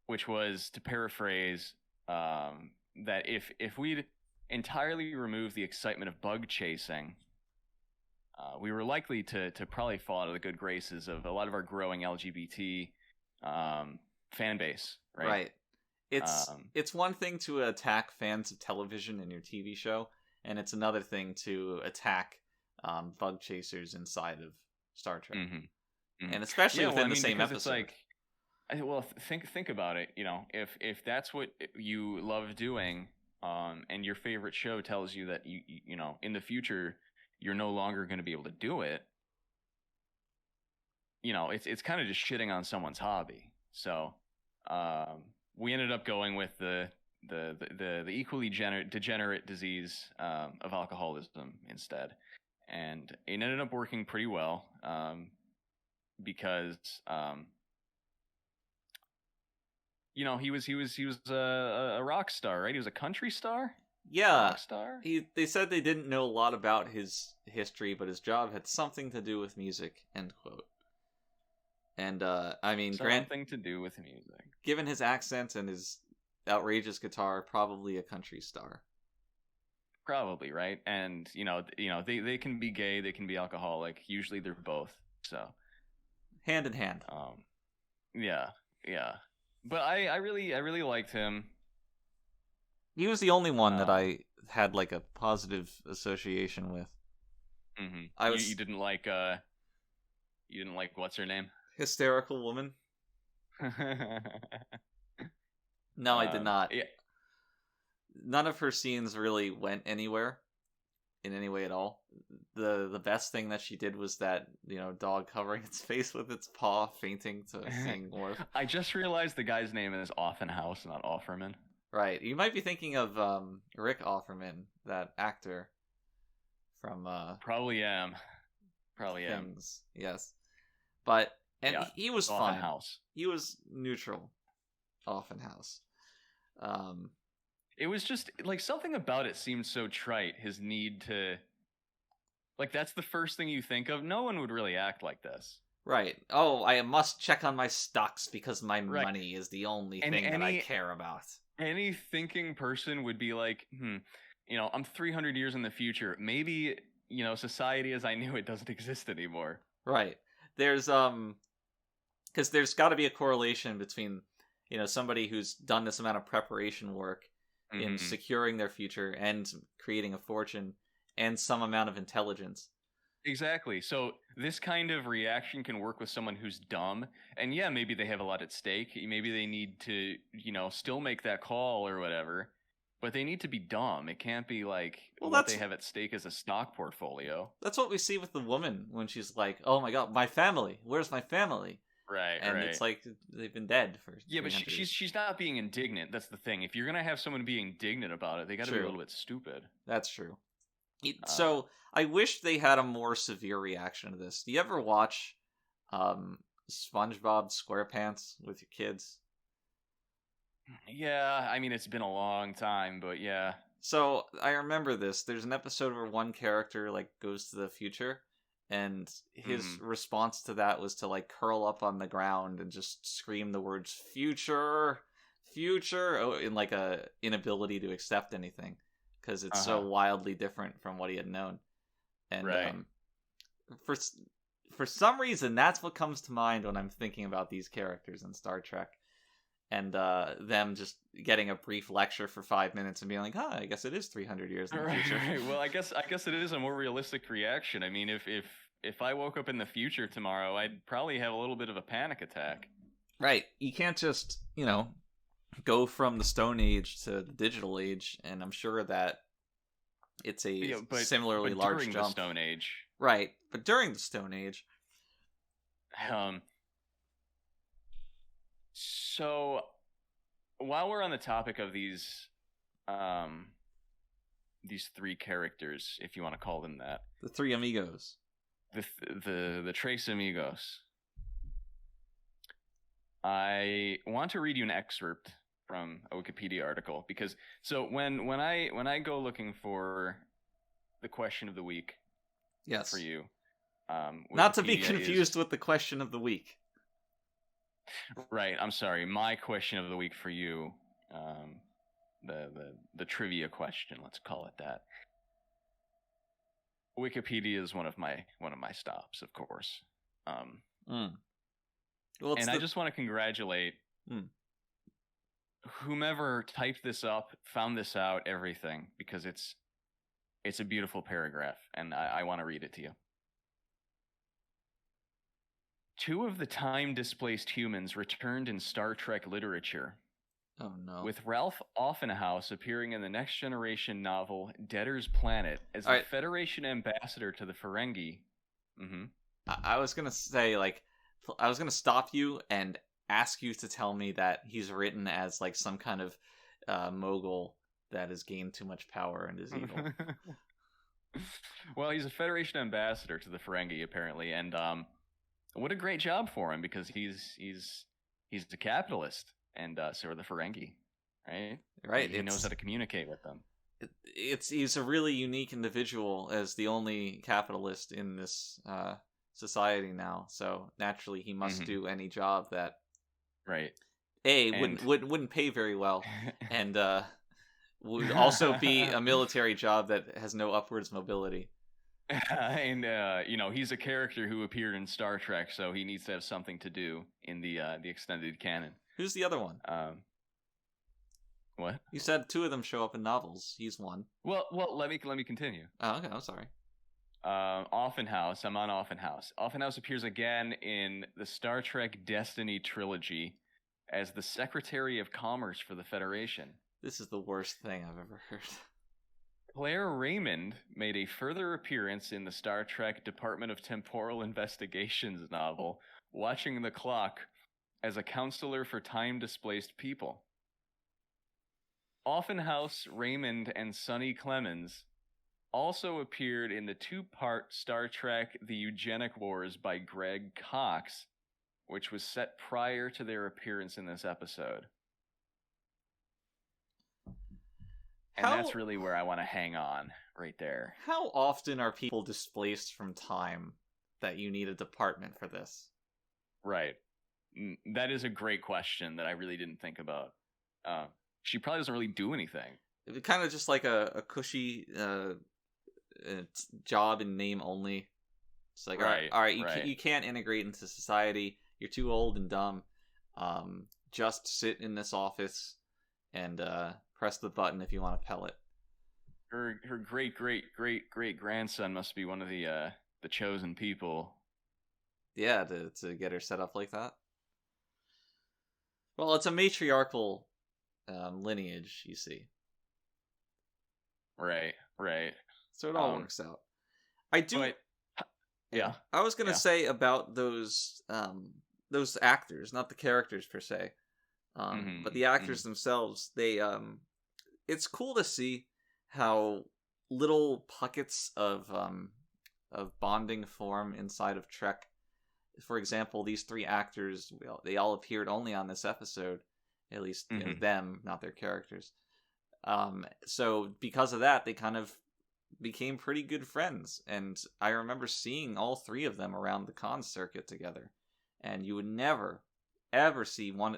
which was, to paraphrase, that if we'd entirely removed the excitement of bug chasing, we were likely to probably fall out of the good graces of a lot of our growing LGBT fan base, right? Right. It's one thing to attack fans of television in your TV show, and it's another thing to attack bug chasers inside of Star Trek, and especially within the same episode. It's like, think about it. If that's what you love doing, and your favorite show tells you that you in the future you're no longer going to be able to do it, it's kind of just shitting on someone's hobby. So we ended up going with the equally degenerate disease of alcoholism instead, and it ended up working pretty well, because he was a rock star, right? He was a country star. Yeah, rock star. They said they didn't know a lot about his history, but his job had something to do with music. End quote. And I mean, something to do with music. Given his accent and his outrageous guitar, probably a country star. Probably, right? And they can be gay, they can be alcoholic. Usually they're both. So hand in hand. Yeah. But I really liked him. He was the only one that I had like a positive association with. Mm-hmm. You didn't like what's her name? Hysterical woman. No, I did not. Yeah. None of her scenes really went anywhere in any way at all. The best thing that she did was that, dog covering its face with its paw, fainting to sing Worf. I just realized the guy's name is Offenhouse, not Offerman. Right. You might be thinking of Rick Offerman, that actor from Probably am. Things. Yes. But he was fine. Offenhouse. He was neutral. Offenhouse. It was just like something about it seemed so trite. His need to, like, that's the first thing you think of. No one would really act like this. Right. Oh, I must check on my stocks because my money is the only thing that I care about. Any thinking person would be like, I'm 300 years in the future. Maybe, society as I knew it doesn't exist anymore. Right. there's because there's got to be a correlation between somebody who's done this amount of preparation work in Mhm. securing their future and creating a fortune and some amount of intelligence. Exactly. So this kind of reaction can work with someone who's dumb, and yeah, maybe they have a lot at stake. Maybe they need to, still make that call or whatever, but they need to be dumb. It can't be like Well, what they have at stake is a stock portfolio. That's what we see with the woman when she's like, "Oh my god, my family! Where's my family?" Right, And right. it's like they've been dead for Yeah, but 300 years. she's not being indignant. That's the thing. If you're gonna have someone being indignant about it, they got to be a True. little bit stupid. That's true. So I wish they had a more severe reaction to this. Do you ever watch SpongeBob SquarePants with your kids? Yeah, I mean it's been a long time, but yeah. So I remember this. There's an episode where one character like goes to the future, and his response to that was to like curl up on the ground and just scream the words "future, future" in like a inability to accept anything because it's so wildly different from what he had known. And Right. For some reason, that's what comes to mind when I'm thinking about these characters in Star Trek. And them just getting a brief lecture for 5 minutes and being like, I guess it is 300 years in the Right, future. right. Well, I guess it is a more realistic reaction. I mean, if I woke up in the future tomorrow, I'd probably have a little bit of a panic attack. Right. You can't just, go from the Stone Age to the digital age, and I'm sure that it's a similarly large during jump. the Stone Age. Right. But during the Stone Age. So while we're on the topic of these three characters, if you want to call them that, The three amigos. the Tres Amigos, I want to read you an excerpt from a Wikipedia article because when I go looking for the question of the week, Yes. for you, not to be Wikipedia confused with the question of the week. Right, I'm sorry. My question of the week for you, the trivia question, let's call it that. Wikipedia is one of my stops, of course. Well, and I just want to congratulate whomever typed this up, found this out, everything, because it's a beautiful paragraph, and I want to read it to you. Two of the time-displaced humans returned in Star Trek literature. Oh, no. With Ralph Offenhouse appearing in the Next Generation novel Debtor's Planet as the Federation ambassador to the Ferengi. I was going to say, I was going to stop you and ask you to tell me that he's written as, some kind of mogul that has gained too much power and is evil. Well, he's a Federation ambassador to the Ferengi, apparently, and what a great job for him, because he's a capitalist, and so are the Ferengi, right? Right. He knows how to communicate with them. He's a really unique individual as the only capitalist in this society now. So naturally, he must do any job that wouldn't pay very well, and would also be a military job that has no upwards mobility. And he's a character who appeared in Star Trek, so he needs to have something to do in the extended canon. Who's the other one? What? You said two of them show up in novels. He's one. Well, let me continue. Oh, okay. I'm sorry. Offenhouse. I'm on Offenhouse. Offenhouse appears again in the Star Trek Destiny trilogy as the Secretary of Commerce for the Federation. This is the worst thing I've ever heard. Claire Raymond made a further appearance in the Star Trek Department of Temporal Investigations novel, Watching the Clock, as a counselor for time-displaced people. Offenhouse, Raymond, and Sonny Clemens also appeared in the two-part Star Trek The Eugenic Wars by Greg Cox, which was set prior to their appearance in this episode. And that's really where I want to hang on, right there. How often are people displaced from time that you need a department for this? Right. That is a great question that I really didn't think about. She probably doesn't really do anything. It's kind of just like a cushy job in name only. It's like, Right, all right, right. you can't integrate into society. You're too old and dumb. Just sit in this office and press the button if you want to pellet. Her great grandson must be one of the chosen people. Yeah, to get her set up like that. Well, it's a matriarchal lineage, you see. Right, right. So it all works out. I do. But, yeah. I was gonna say about those actors, not the characters per se, but the actors themselves. They it's cool to see how little pockets of bonding form inside of Trek. For example, these three actors, they all appeared only on this episode, at least you know, them, not their characters. So because of that, they kind of became pretty good friends, and I remember seeing all three of them around the con circuit together, and you would never ever see one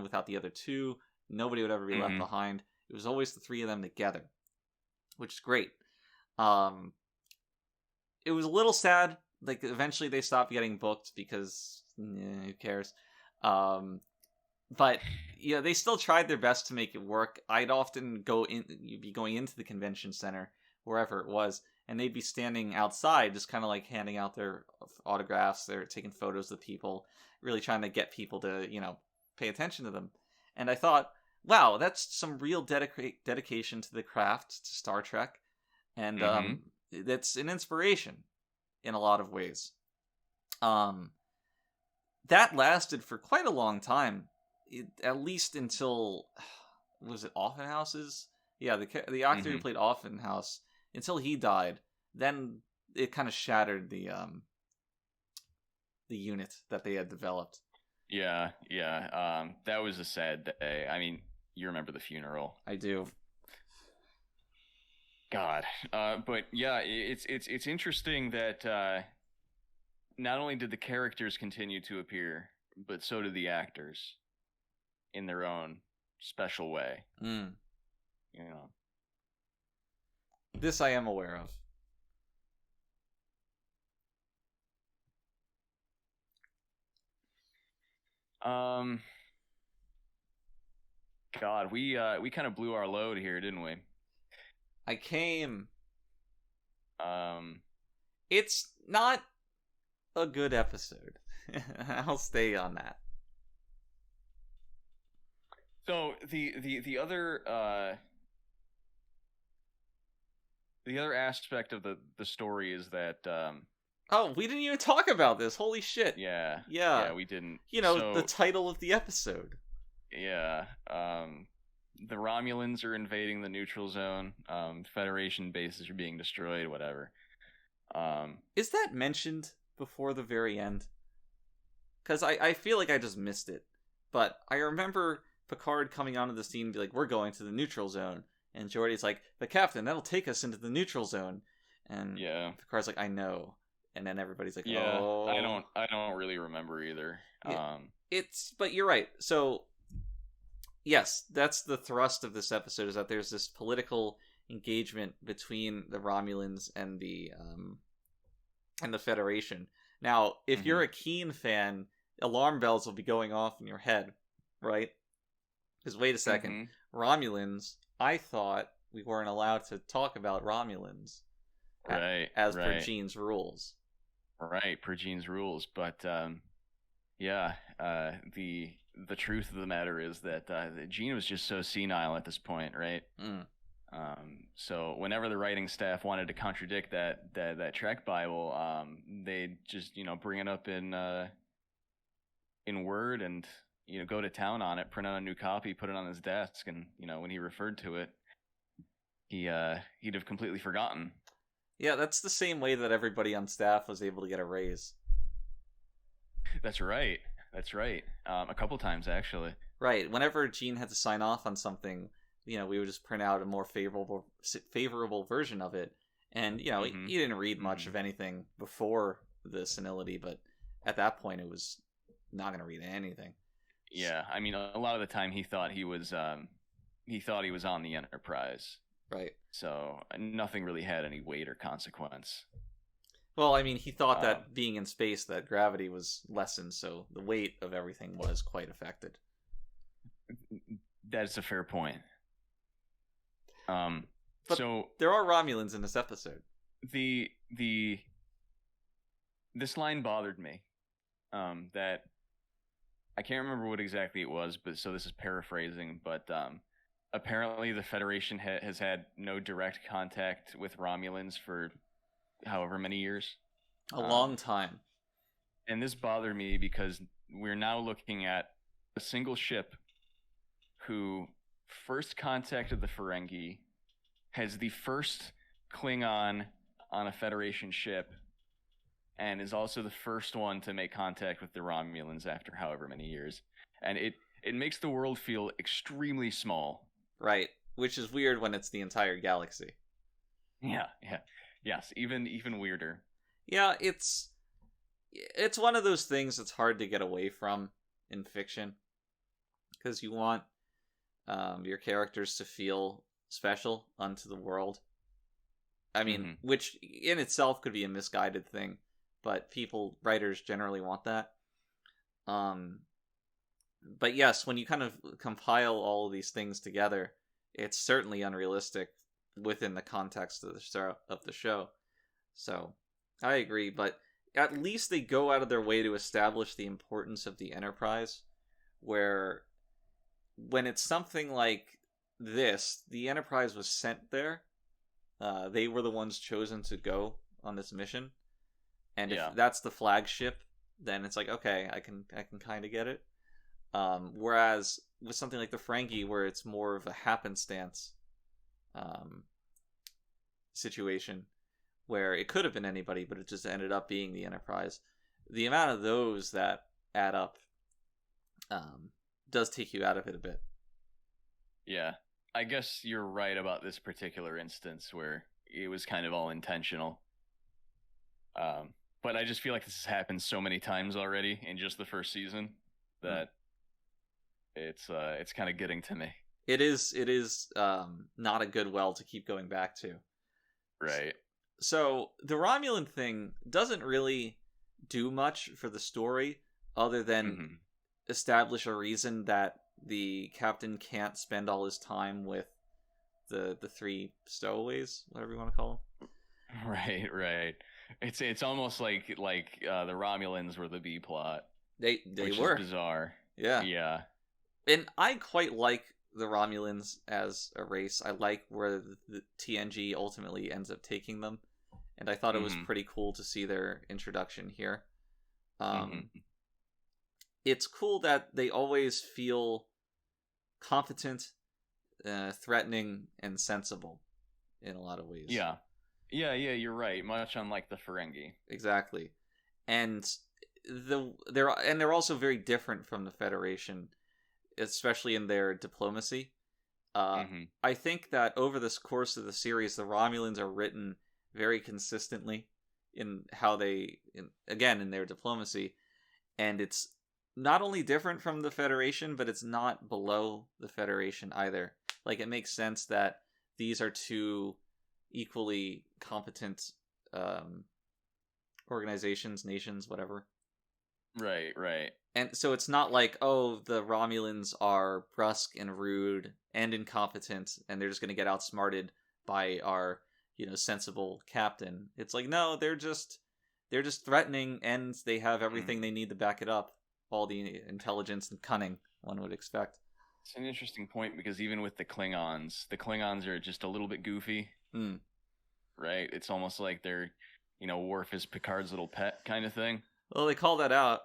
without the other two. Nobody would ever be left behind. It was always the three of them together, which is great. It was a little sad, like eventually they stopped getting booked because who cares. But yeah, they still tried their best to make it work. I'd often be going into the convention center, wherever it was, and they'd be standing outside, just kind of like handing out their autographs. They're taking photos of people, really trying to get people to, you know, pay attention to them. And I thought, wow, that's some real dedication to the craft, to Star Trek, and that's an inspiration in a lot of ways. That lasted for quite a long time. At least until, was it Offenhouse's? Yeah, the actor who played Offenhouse, until he died. Then it kind of shattered the unit that they had developed. Yeah. That was a sad day. I mean, you remember the funeral. I do. God, but yeah, it's interesting that not only did the characters continue to appear, but so did the actors. In their own special way. You know. This I am aware of. God, we kind of blew our load here, didn't we? I came. It's not a good episode. I'll stay on that. So the other aspect of the story is that oh, we didn't even talk about this. Holy shit. Yeah, we didn't. You know, the title of the episode. Yeah. The Romulans are invading the neutral zone. Federation bases are being destroyed, whatever. Is that mentioned before the very end? Because I feel like I just missed it. But I remember Picard coming onto the scene and be like, we're going to the neutral zone. And Geordi's like, but Captain, that'll take us into the neutral zone. And Picard's like, I know. And then everybody's like, oh. I don't really remember either. Yeah, but you're right. So, yes, that's the thrust of this episode, is that there's this political engagement between the Romulans and the Federation. Now, if you're a keen fan, alarm bells will be going off in your head, right? Because wait a second, Romulans, I thought we weren't allowed to talk about Romulans. As per Gene's rules. Right, per Gene's rules. But, the truth of the matter is that Gene was just so senile at this point, right? So whenever the writing staff wanted to contradict that Trek Bible, they'd just, bring it up in Word and, go to town on it, print out a new copy, put it on his desk, and, when he referred to it, he'd have completely forgotten. Yeah, that's the same way that everybody on staff was able to get a raise. That's right. A couple times, actually. Right. Whenever Gene had to sign off on something, we would just print out a more favorable version of it. And, he didn't read much of anything before the senility, but at that point it was not going to read anything. Yeah, I mean, a lot of the time he thought he was on the Enterprise. Right. So nothing really had any weight or consequence. Well, I mean, he thought Um, that being in space, that gravity was lessened, so the weight of everything was quite affected. that's a fair point. Um, But so there are Romulans in this episode. the this line bothered me. That I can't remember what exactly it was, but so this is paraphrasing. But apparently, the Federation has had no direct contact with Romulans for however many years. A long time. And this bothered me because we're now looking at a single ship who first contacted the Ferengi, has the first Klingon on a Federation ship, and is also the first one to make contact with the Romulans after however many years. And it makes the world feel extremely small. Right. Which is weird when it's the entire galaxy. Yeah. Yes, even weirder. Yeah, it's one of those things that's hard to get away from in fiction. Because you want your characters to feel special unto the world. I mean, which in itself could be a misguided thing, but writers generally want that. But yes, when you kind of compile all of these things together, it's certainly unrealistic within the context of the show. So, I agree, but at least they go out of their way to establish the importance of the Enterprise, where when it's something like this, the Enterprise was sent there. They were the ones chosen to go on this mission, and if that's the flagship, then it's like, okay, I can kind of get it. Whereas with something like the Ferengi, where it's more of a happenstance situation, where it could have been anybody, but it just ended up being the Enterprise. The amount of those that add up does take you out of it a bit. Yeah, I guess you're right about this particular instance where it was kind of all intentional. But I just feel like this has happened so many times already in just the first season that it's kind of getting to me. It is not a good well to keep going back to. Right. So the Romulan thing doesn't really do much for the story other than establish a reason that the captain can't spend all his time with the three stowaways, whatever you want to call them. Right. It's almost like the Romulans were the B plot. They which were is bizarre. Yeah. And I quite like the Romulans as a race. I like where the TNG ultimately ends up taking them, and I thought it was pretty cool to see their introduction here. It's cool that they always feel competent, threatening, and sensible in a lot of ways. Yeah, you're right. Much unlike the Ferengi. Exactly. And they're also very different from the Federation, especially in their diplomacy. I think that over this course of the series, the Romulans are written very consistently in how in their diplomacy, and it's not only different from the Federation, but it's not below the Federation either. Like, it makes sense that these are two equally competent organizations, nations, whatever. Right. And so it's not like, oh, the Romulans are brusque and rude and incompetent, and they're just going to get outsmarted by our, sensible captain. It's like, no, they're just threatening, and they have everything they need to back it up. All the intelligence and cunning one would expect. It's an interesting point because even with the Klingons are just a little bit goofy. Right? It's almost like they're, Worf is Picard's little pet kind of thing. Well, they call that out.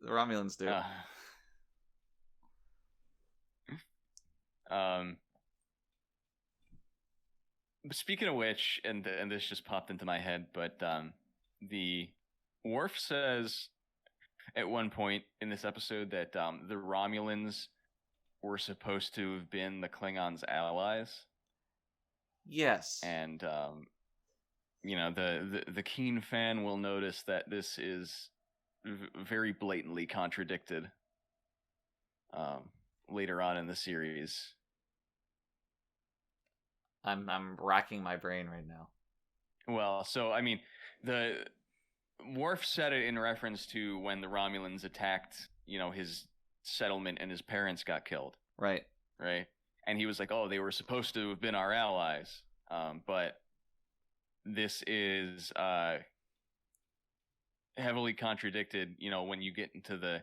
The Romulans do. Speaking of which, and this just popped into my head, but the Worf says at one point in this episode that the Romulans were supposed to have been the Klingons' allies. Yes. And the keen fan will notice that this is very blatantly contradicted later on in the series. I'm racking my brain right now. Well, so I mean, the Worf said it in reference to when the Romulans attacked, his settlement and his parents got killed, Right. right? And he was like, "Oh, they were supposed to have been our allies," but this is heavily contradicted. When you get into the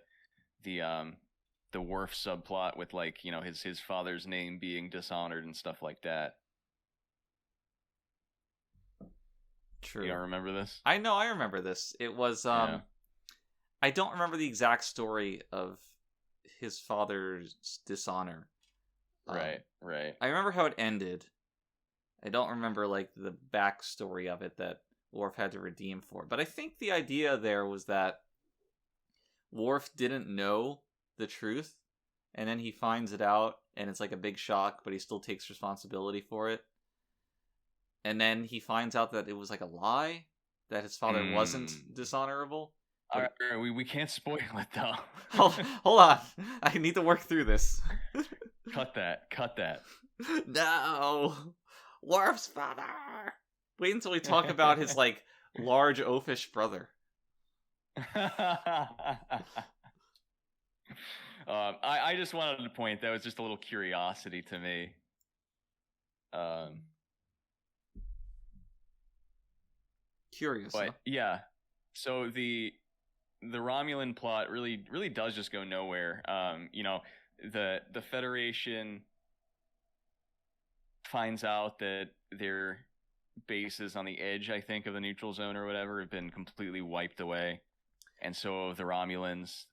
Worf subplot with like his father's name being dishonored and stuff like that. True. You don't remember this? I know, I remember this. It was Yeah. I don't remember the exact story of his father's dishonor. Right. I remember how it ended. I don't remember like the backstory of it that Worf had to redeem for. But I think the idea there was that Worf didn't know the truth, and then he finds it out, and it's like a big shock, but he still takes responsibility for it. And then he finds out that it was like a lie, that his father wasn't dishonorable. All right, we can't spoil it though. Hold on, I need to work through this. Cut that. No, Worf's father. Wait until we talk about his like large oafish brother. I just wanted to point that was just a little curiosity to me. Curious, but huh? yeah, so the Romulan plot really does just go nowhere. The Federation finds out that their bases on the edge, I think, of the neutral zone or whatever, have been completely wiped away, and so have the Romulans'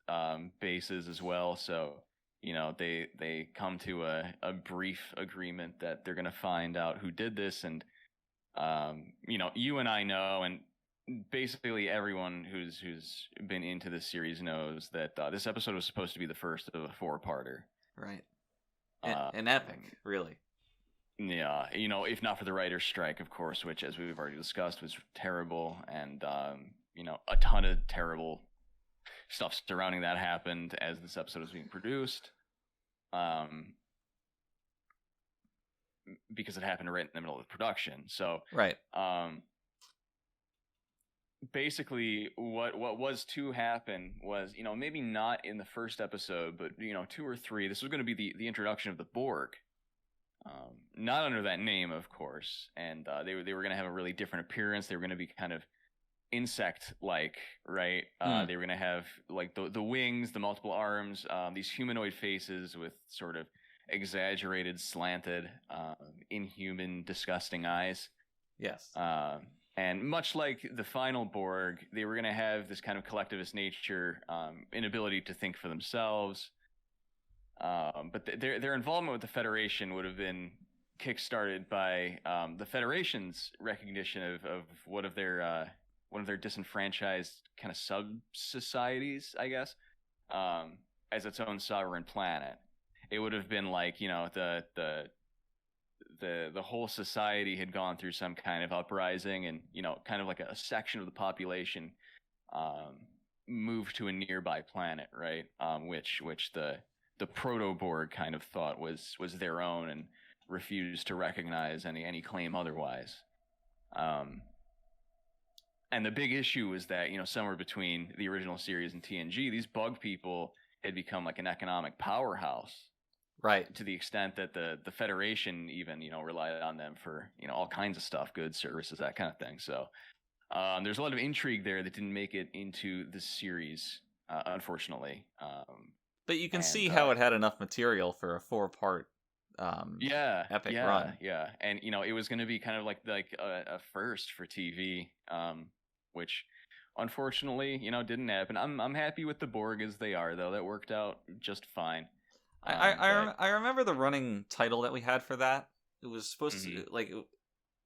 bases as well. So they come to a brief agreement that they're going to find out who did this, and you and I know, and basically everyone who's been into this series knows that this episode was supposed to be the first of a 4-parter. Right. An epic, really. Yeah, if not for the writer's strike, of course, which, as we've already discussed, was terrible, and a ton of terrible stuff surrounding that happened as this episode was being produced. Because it happened right in the middle of the production. So right. Basically what was to happen was, maybe not in the first episode, but 2 or 3, this was going to be the introduction of the Borg. Not under that name, of course, and they were going to have a really different appearance. They were going to be kind of insect-like, right? They were going to have like the wings, the multiple arms, these humanoid faces with sort of exaggerated, slanted, inhuman, disgusting eyes. Yes. And much like the final Borg, they were going to have this kind of collectivist nature, inability to think for themselves. But their involvement with the Federation would have been kickstarted by the Federation's recognition of one of their disenfranchised kind of sub-societies, I guess, as its own sovereign planet. It would have been like, the whole society had gone through some kind of uprising, and kind of like a section of the population moved to a nearby planet, right? Which the Proto-Borg kind of thought was their own and refused to recognize any claim otherwise. And the big issue was that, somewhere between the original series and TNG, these bug people had become like an economic powerhouse. Right. To the extent that the Federation even, relied on them for, all kinds of stuff, goods, services, that kind of thing. So there's a lot of intrigue there that didn't make it into the series, unfortunately. But you can see how it had enough material for a 4-part epic run. Yeah. And, it was going to be kind of like a first for TV, which unfortunately, didn't happen. I'm happy with the Borg as they are, though. That worked out just fine. I remember the running title that we had for that. It was supposed to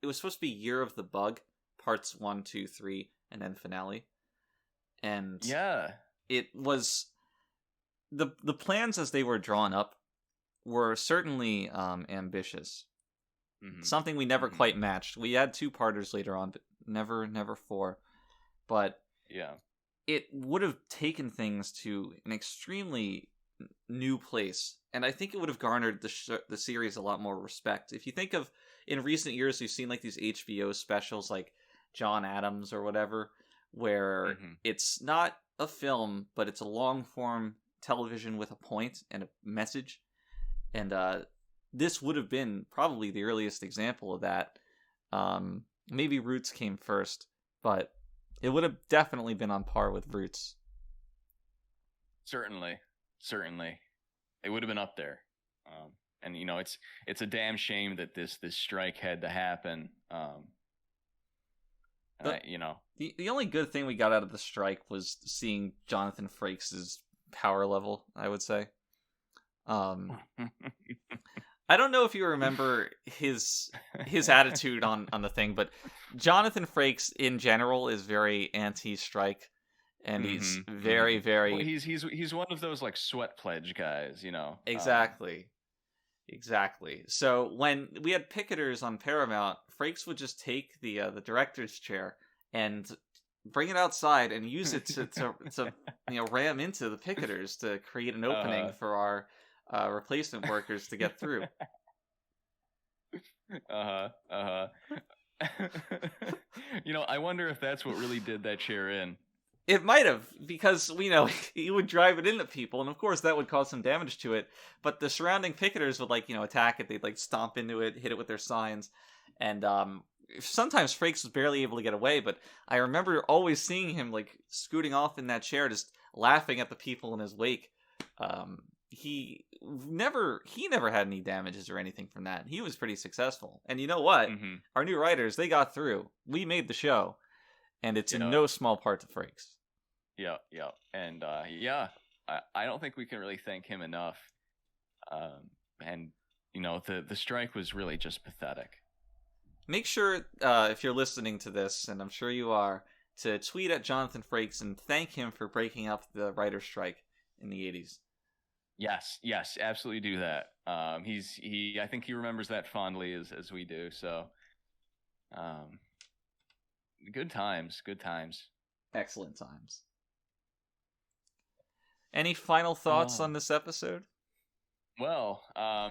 it was supposed to be Year of the Bug, parts 1, 2, 3, and then finale. And yeah, it was the plans as they were drawn up were certainly ambitious. Mm-hmm. Something we never quite matched. We had 2-parters later on, but never 4. But yeah, it would have taken things to an extremely new place, and I think it would have garnered the series a lot more respect. If you think of, in recent years, we've seen like these HBO specials like John Adams or whatever, where it's not a film, but it's a long form television with a point and a message. And this would have been probably the earliest example of that. Maybe Roots came first, but it would have definitely been on par with Roots. Certainly. It would have been up there. And it's a damn shame that this strike had to happen. The only good thing we got out of the strike was seeing Jonathan Frakes' power level, I would say. I don't know if you remember his attitude on the thing, but Jonathan Frakes in general is very anti-strike, and he's very, very. Well, he's one of those like sweat pledge guys, Exactly. So when we had picketers on Paramount, Frakes would just take the director's chair and bring it outside and use it to ram into the picketers to create an opening for our replacement workers to get through. I wonder if that's what really did that chair in. It might have, because he would drive it into people, and of course that would cause some damage to it. But the surrounding picketers would attack it. They'd stomp into it, hit it with their signs, and sometimes Frakes was barely able to get away. But I remember always seeing him scooting off in that chair, just laughing at the people in his wake. He never had any damages or anything from that. He was pretty successful. And you know what? Our new writers, they got through. We made the show, and it's in no small part to Frakes. Yeah. And I don't think we can really thank him enough. And the strike was really just pathetic. Make sure, if you're listening to this, and I'm sure you are, to tweet at Jonathan Frakes and thank him for breaking up the writer's strike in the 80s. Yes, absolutely do that. I think he remembers that fondly as we do. So, good times. Excellent times. Any final thoughts on this episode? Well, I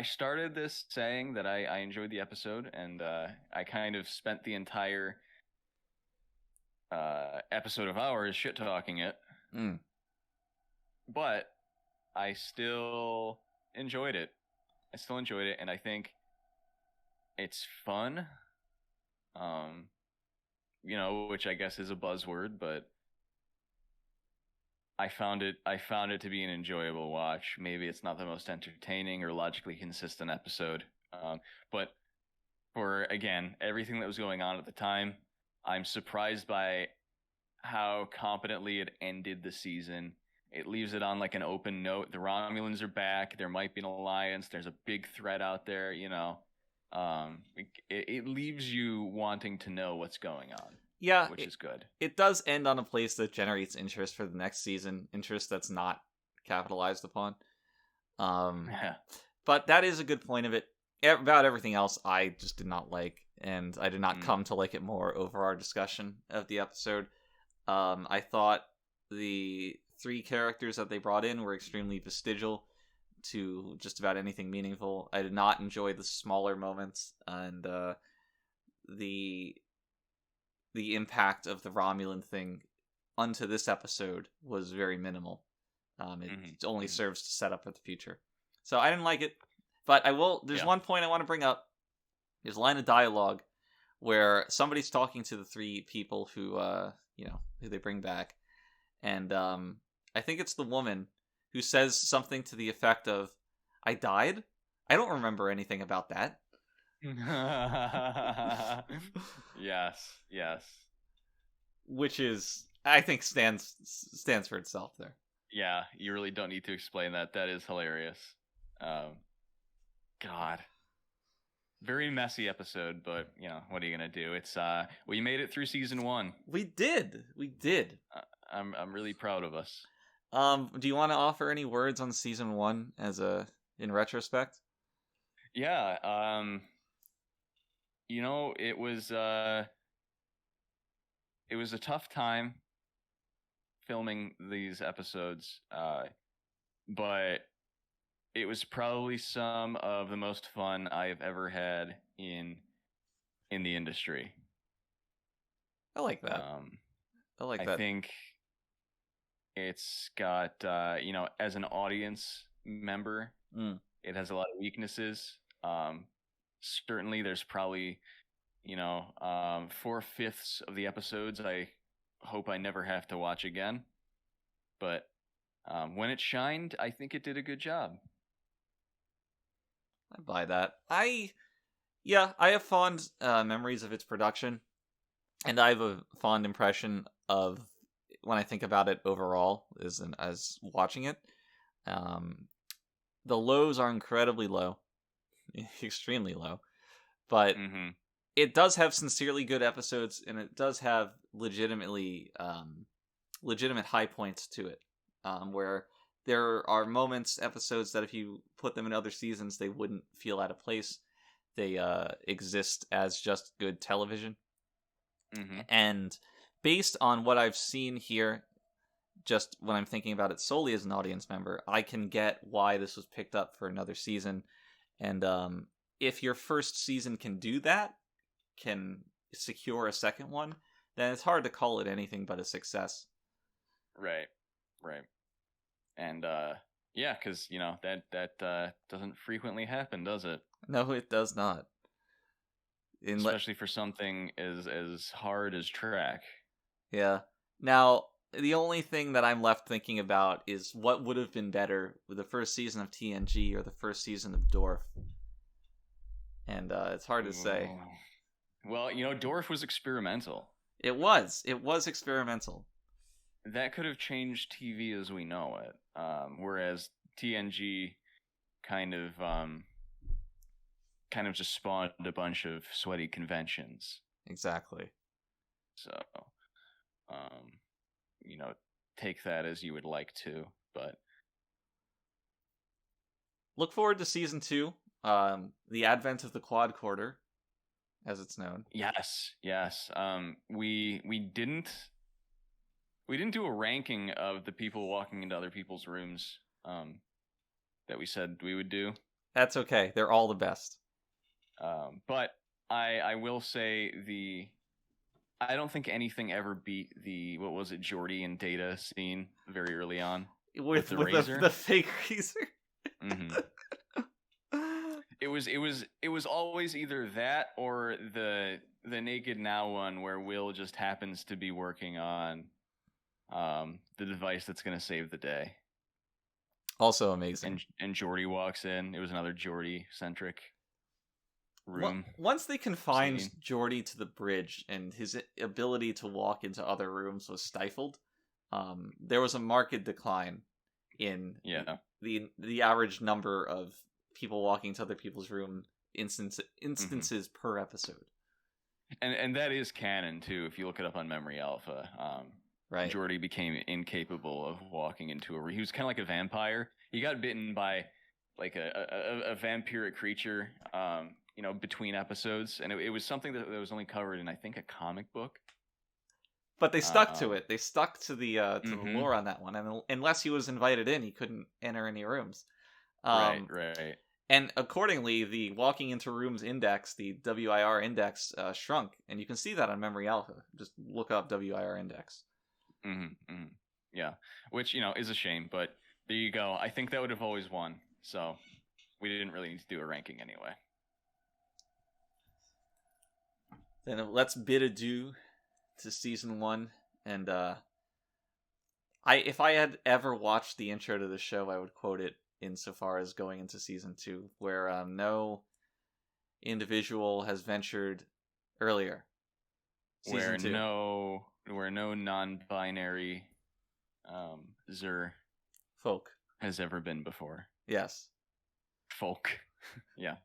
started this saying that I enjoyed the episode, and I kind of spent the entire episode of ours shit talking it. But I still enjoyed it. And I think it's fun. Which I guess is a buzzword, but I found it to be an enjoyable watch. Maybe it's not the most entertaining or logically consistent episode, but for again everything that was going on at the time, I'm surprised by how competently it ended the season. It leaves it on an open note. The Romulans are back. There might be an alliance. There's a big threat out there. It leaves you wanting to know what's going on. Yeah, which is good. It does end on a place that generates interest for the next season. Interest that's not capitalized upon. But that is a good point of it. About everything else, I just did not like, and I did not come to like it more over our discussion of the episode. I thought the 3 characters that they brought in were extremely vestigial to just about anything meaningful. I did not enjoy the smaller moments, and the impact of the Romulan thing onto this episode was very minimal. It only serves to set up for the future. So I didn't like it, but I will. There's one point I want to bring up. There's a line of dialogue where somebody's talking to the 3 people who they bring back, and I think it's the woman who says something to the effect of, "I died? I don't remember anything about that." Yes. Which is, I think, stands for itself there. Yeah, you really don't need to explain that. That is hilarious. God. Very messy episode, but, what are you going to do? It's, we made it through season 1. We did. I'm really proud of us. Do you want to offer any words on season 1 in retrospect? Yeah, it was a tough time filming these episodes, but it was probably some of the most fun I have ever had in the industry. I like that. I like I that. think it's got as an audience member, it has a lot of weaknesses. Certainly, there's probably 4/5 of the episodes I hope I never have to watch again. But when it shined, I think it did a good job. I buy that. I have fond memories of its production, and I have a fond impression of when I think about it overall as watching it. The lows are incredibly low, extremely low, but it does have sincerely good episodes, and it does have legitimate high points to it, where there are episodes that if you put them in other seasons, they wouldn't feel out of place. They exist as just good television. And based on what I've seen here, just when I'm thinking about it solely as an audience member, I can get why this was picked up for another season. And if your first season can do that, can secure a second one, then it's hard to call it anything but a success. Right. And because that doesn't frequently happen, does it? No, it does not. Especially for something as hard as track. Yeah. Now, the only thing that I'm left thinking about is what would have been better with the first season of TNG or the first season of Dorf. And it's hard to say. Well, Dorf was experimental. It was experimental. That could have changed TV as we know it. Whereas TNG kind of just spawned a bunch of sweaty conventions. Exactly. So, take that as you would like to, but look forward to season 2, the advent of the quadcorder, as it's known. Yes. We didn't do a ranking of the people walking into other people's rooms that we said we would do. That's okay. They're all the best. But I will say I don't think anything ever beat the, what was it, Geordi and Data scene very early on with the razor, the fake razor. It was always either that or the Naked Now one where Will just happens to be working on the device that's going to save the day. Also amazing. And Geordi walks in. It was another Geordi centric room. Once they confined Geordi to the bridge and his ability to walk into other rooms was stifled, there was a marked decline in the average number of people walking to other people's room instances per episode. And that is canon too. If you look it up on Memory Alpha, right, Geordi became incapable of walking into a room. He was kind of like a vampire. He got bitten by like a vampiric creature, between episodes, and it was something that was only covered in, I think, a comic book. But they stuck to it. They stuck to the lore on that one, and unless he was invited in, he couldn't enter any rooms. Right. And accordingly, the walking into rooms index, the WIR index, shrunk, and you can see that on Memory Alpha. Just look up WIR index. Yeah, which is a shame, but there you go. I think that would have always won, so we didn't really need to do a ranking anyway. Then let's bid adieu to season 1, and if I had ever watched the intro to the show, I would quote it insofar as going into season 2, where no individual has ventured earlier. Season 2. Where no non-binary Zer folk has ever been before. Yes. Folk. Yes.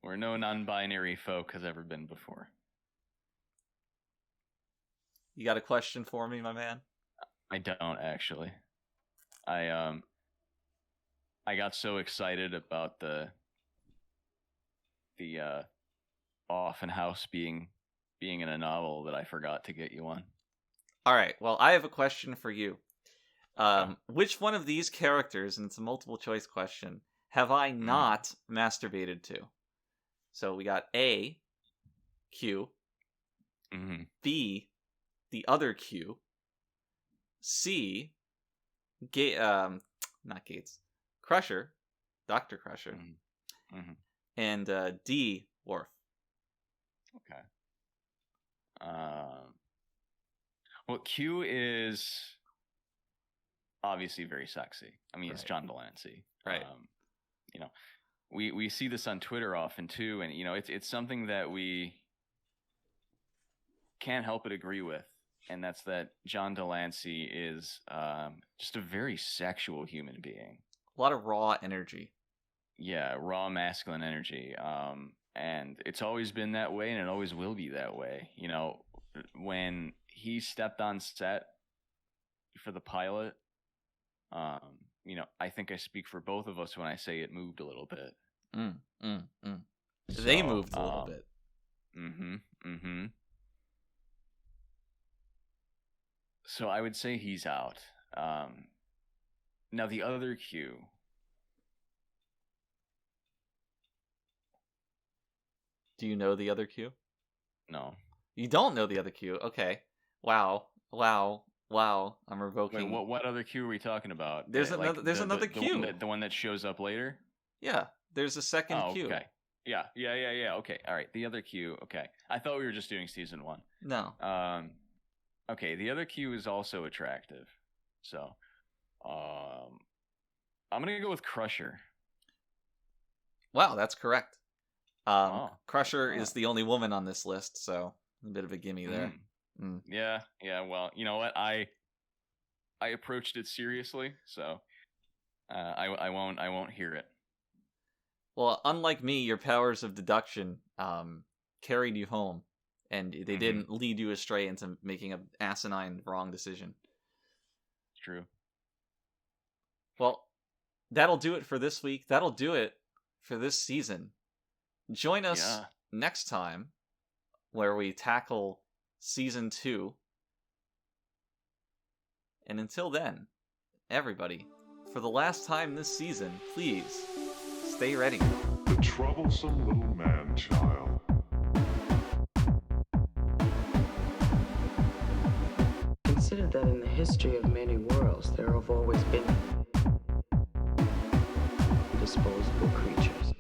Where no non-binary folk has ever been before. You got a question for me, my man? I don't, actually. I got so excited about the Off and House being in a novel that I forgot to get you one. All right. Well, I have a question for you. Which one of these characters, and it's a multiple choice question, have I not masturbated to? So we got A, Q, B, the other Q. C, not Gates, Crusher, Dr. Crusher. Mm-hmm. And D, Worf. Okay. Well, Q is obviously very sexy. I mean, it's Right. John Delancey. Right. You know, we see this on Twitter often too, and you know, it's something that we can't help but agree with, and that's that John Delancey is just a very sexual human being. A lot of raw energy. Yeah, raw masculine energy. And it's always been that way, and it always will be that way. You know, when he stepped on set for the pilot, you know, I think I speak for both of us when I say it moved a little bit. They So, moved a little bit. So I would say he's out. Now the other Q. Do you know the other Q? No. You don't know the other Q. Okay. Wow. I'm revoking. Wait, what other Q are we talking about? There's another Q. The one that shows up later? Yeah, there's a second Q. Okay. Yeah. Okay. All right. The other Q. Okay. I thought we were just doing season 1. No. Okay. The other Q is also attractive. So, I'm going to go with Crusher. Wow, that's correct. Crusher is the only woman on this list, so a bit of a gimme there. Yeah. Well, you know what? I approached it seriously, so I won't hear it. Well, unlike me, your powers of deduction carried you home, and they didn't lead you astray into making an asinine wrong decision. True. Well, that'll do it for this week. That'll do it for this season. Join us next time where we tackle season 2. And until then, everybody, for the last time this season, please stay ready. The troublesome little man-child. Consider that in the history of many worlds, there have always been disposable creatures.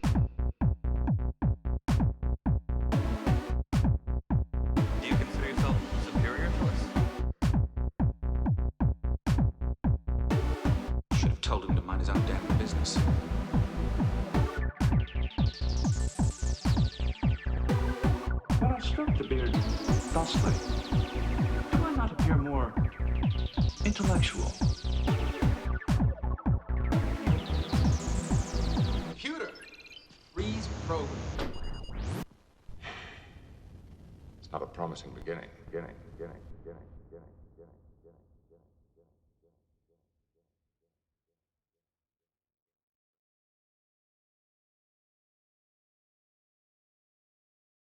Do you consider yourself superior to us? Should have told him to mind his own damn business. When I stroke the beard thusly, do I not appear more intellectual? Computer! Freeze program. It's not a promising beginning.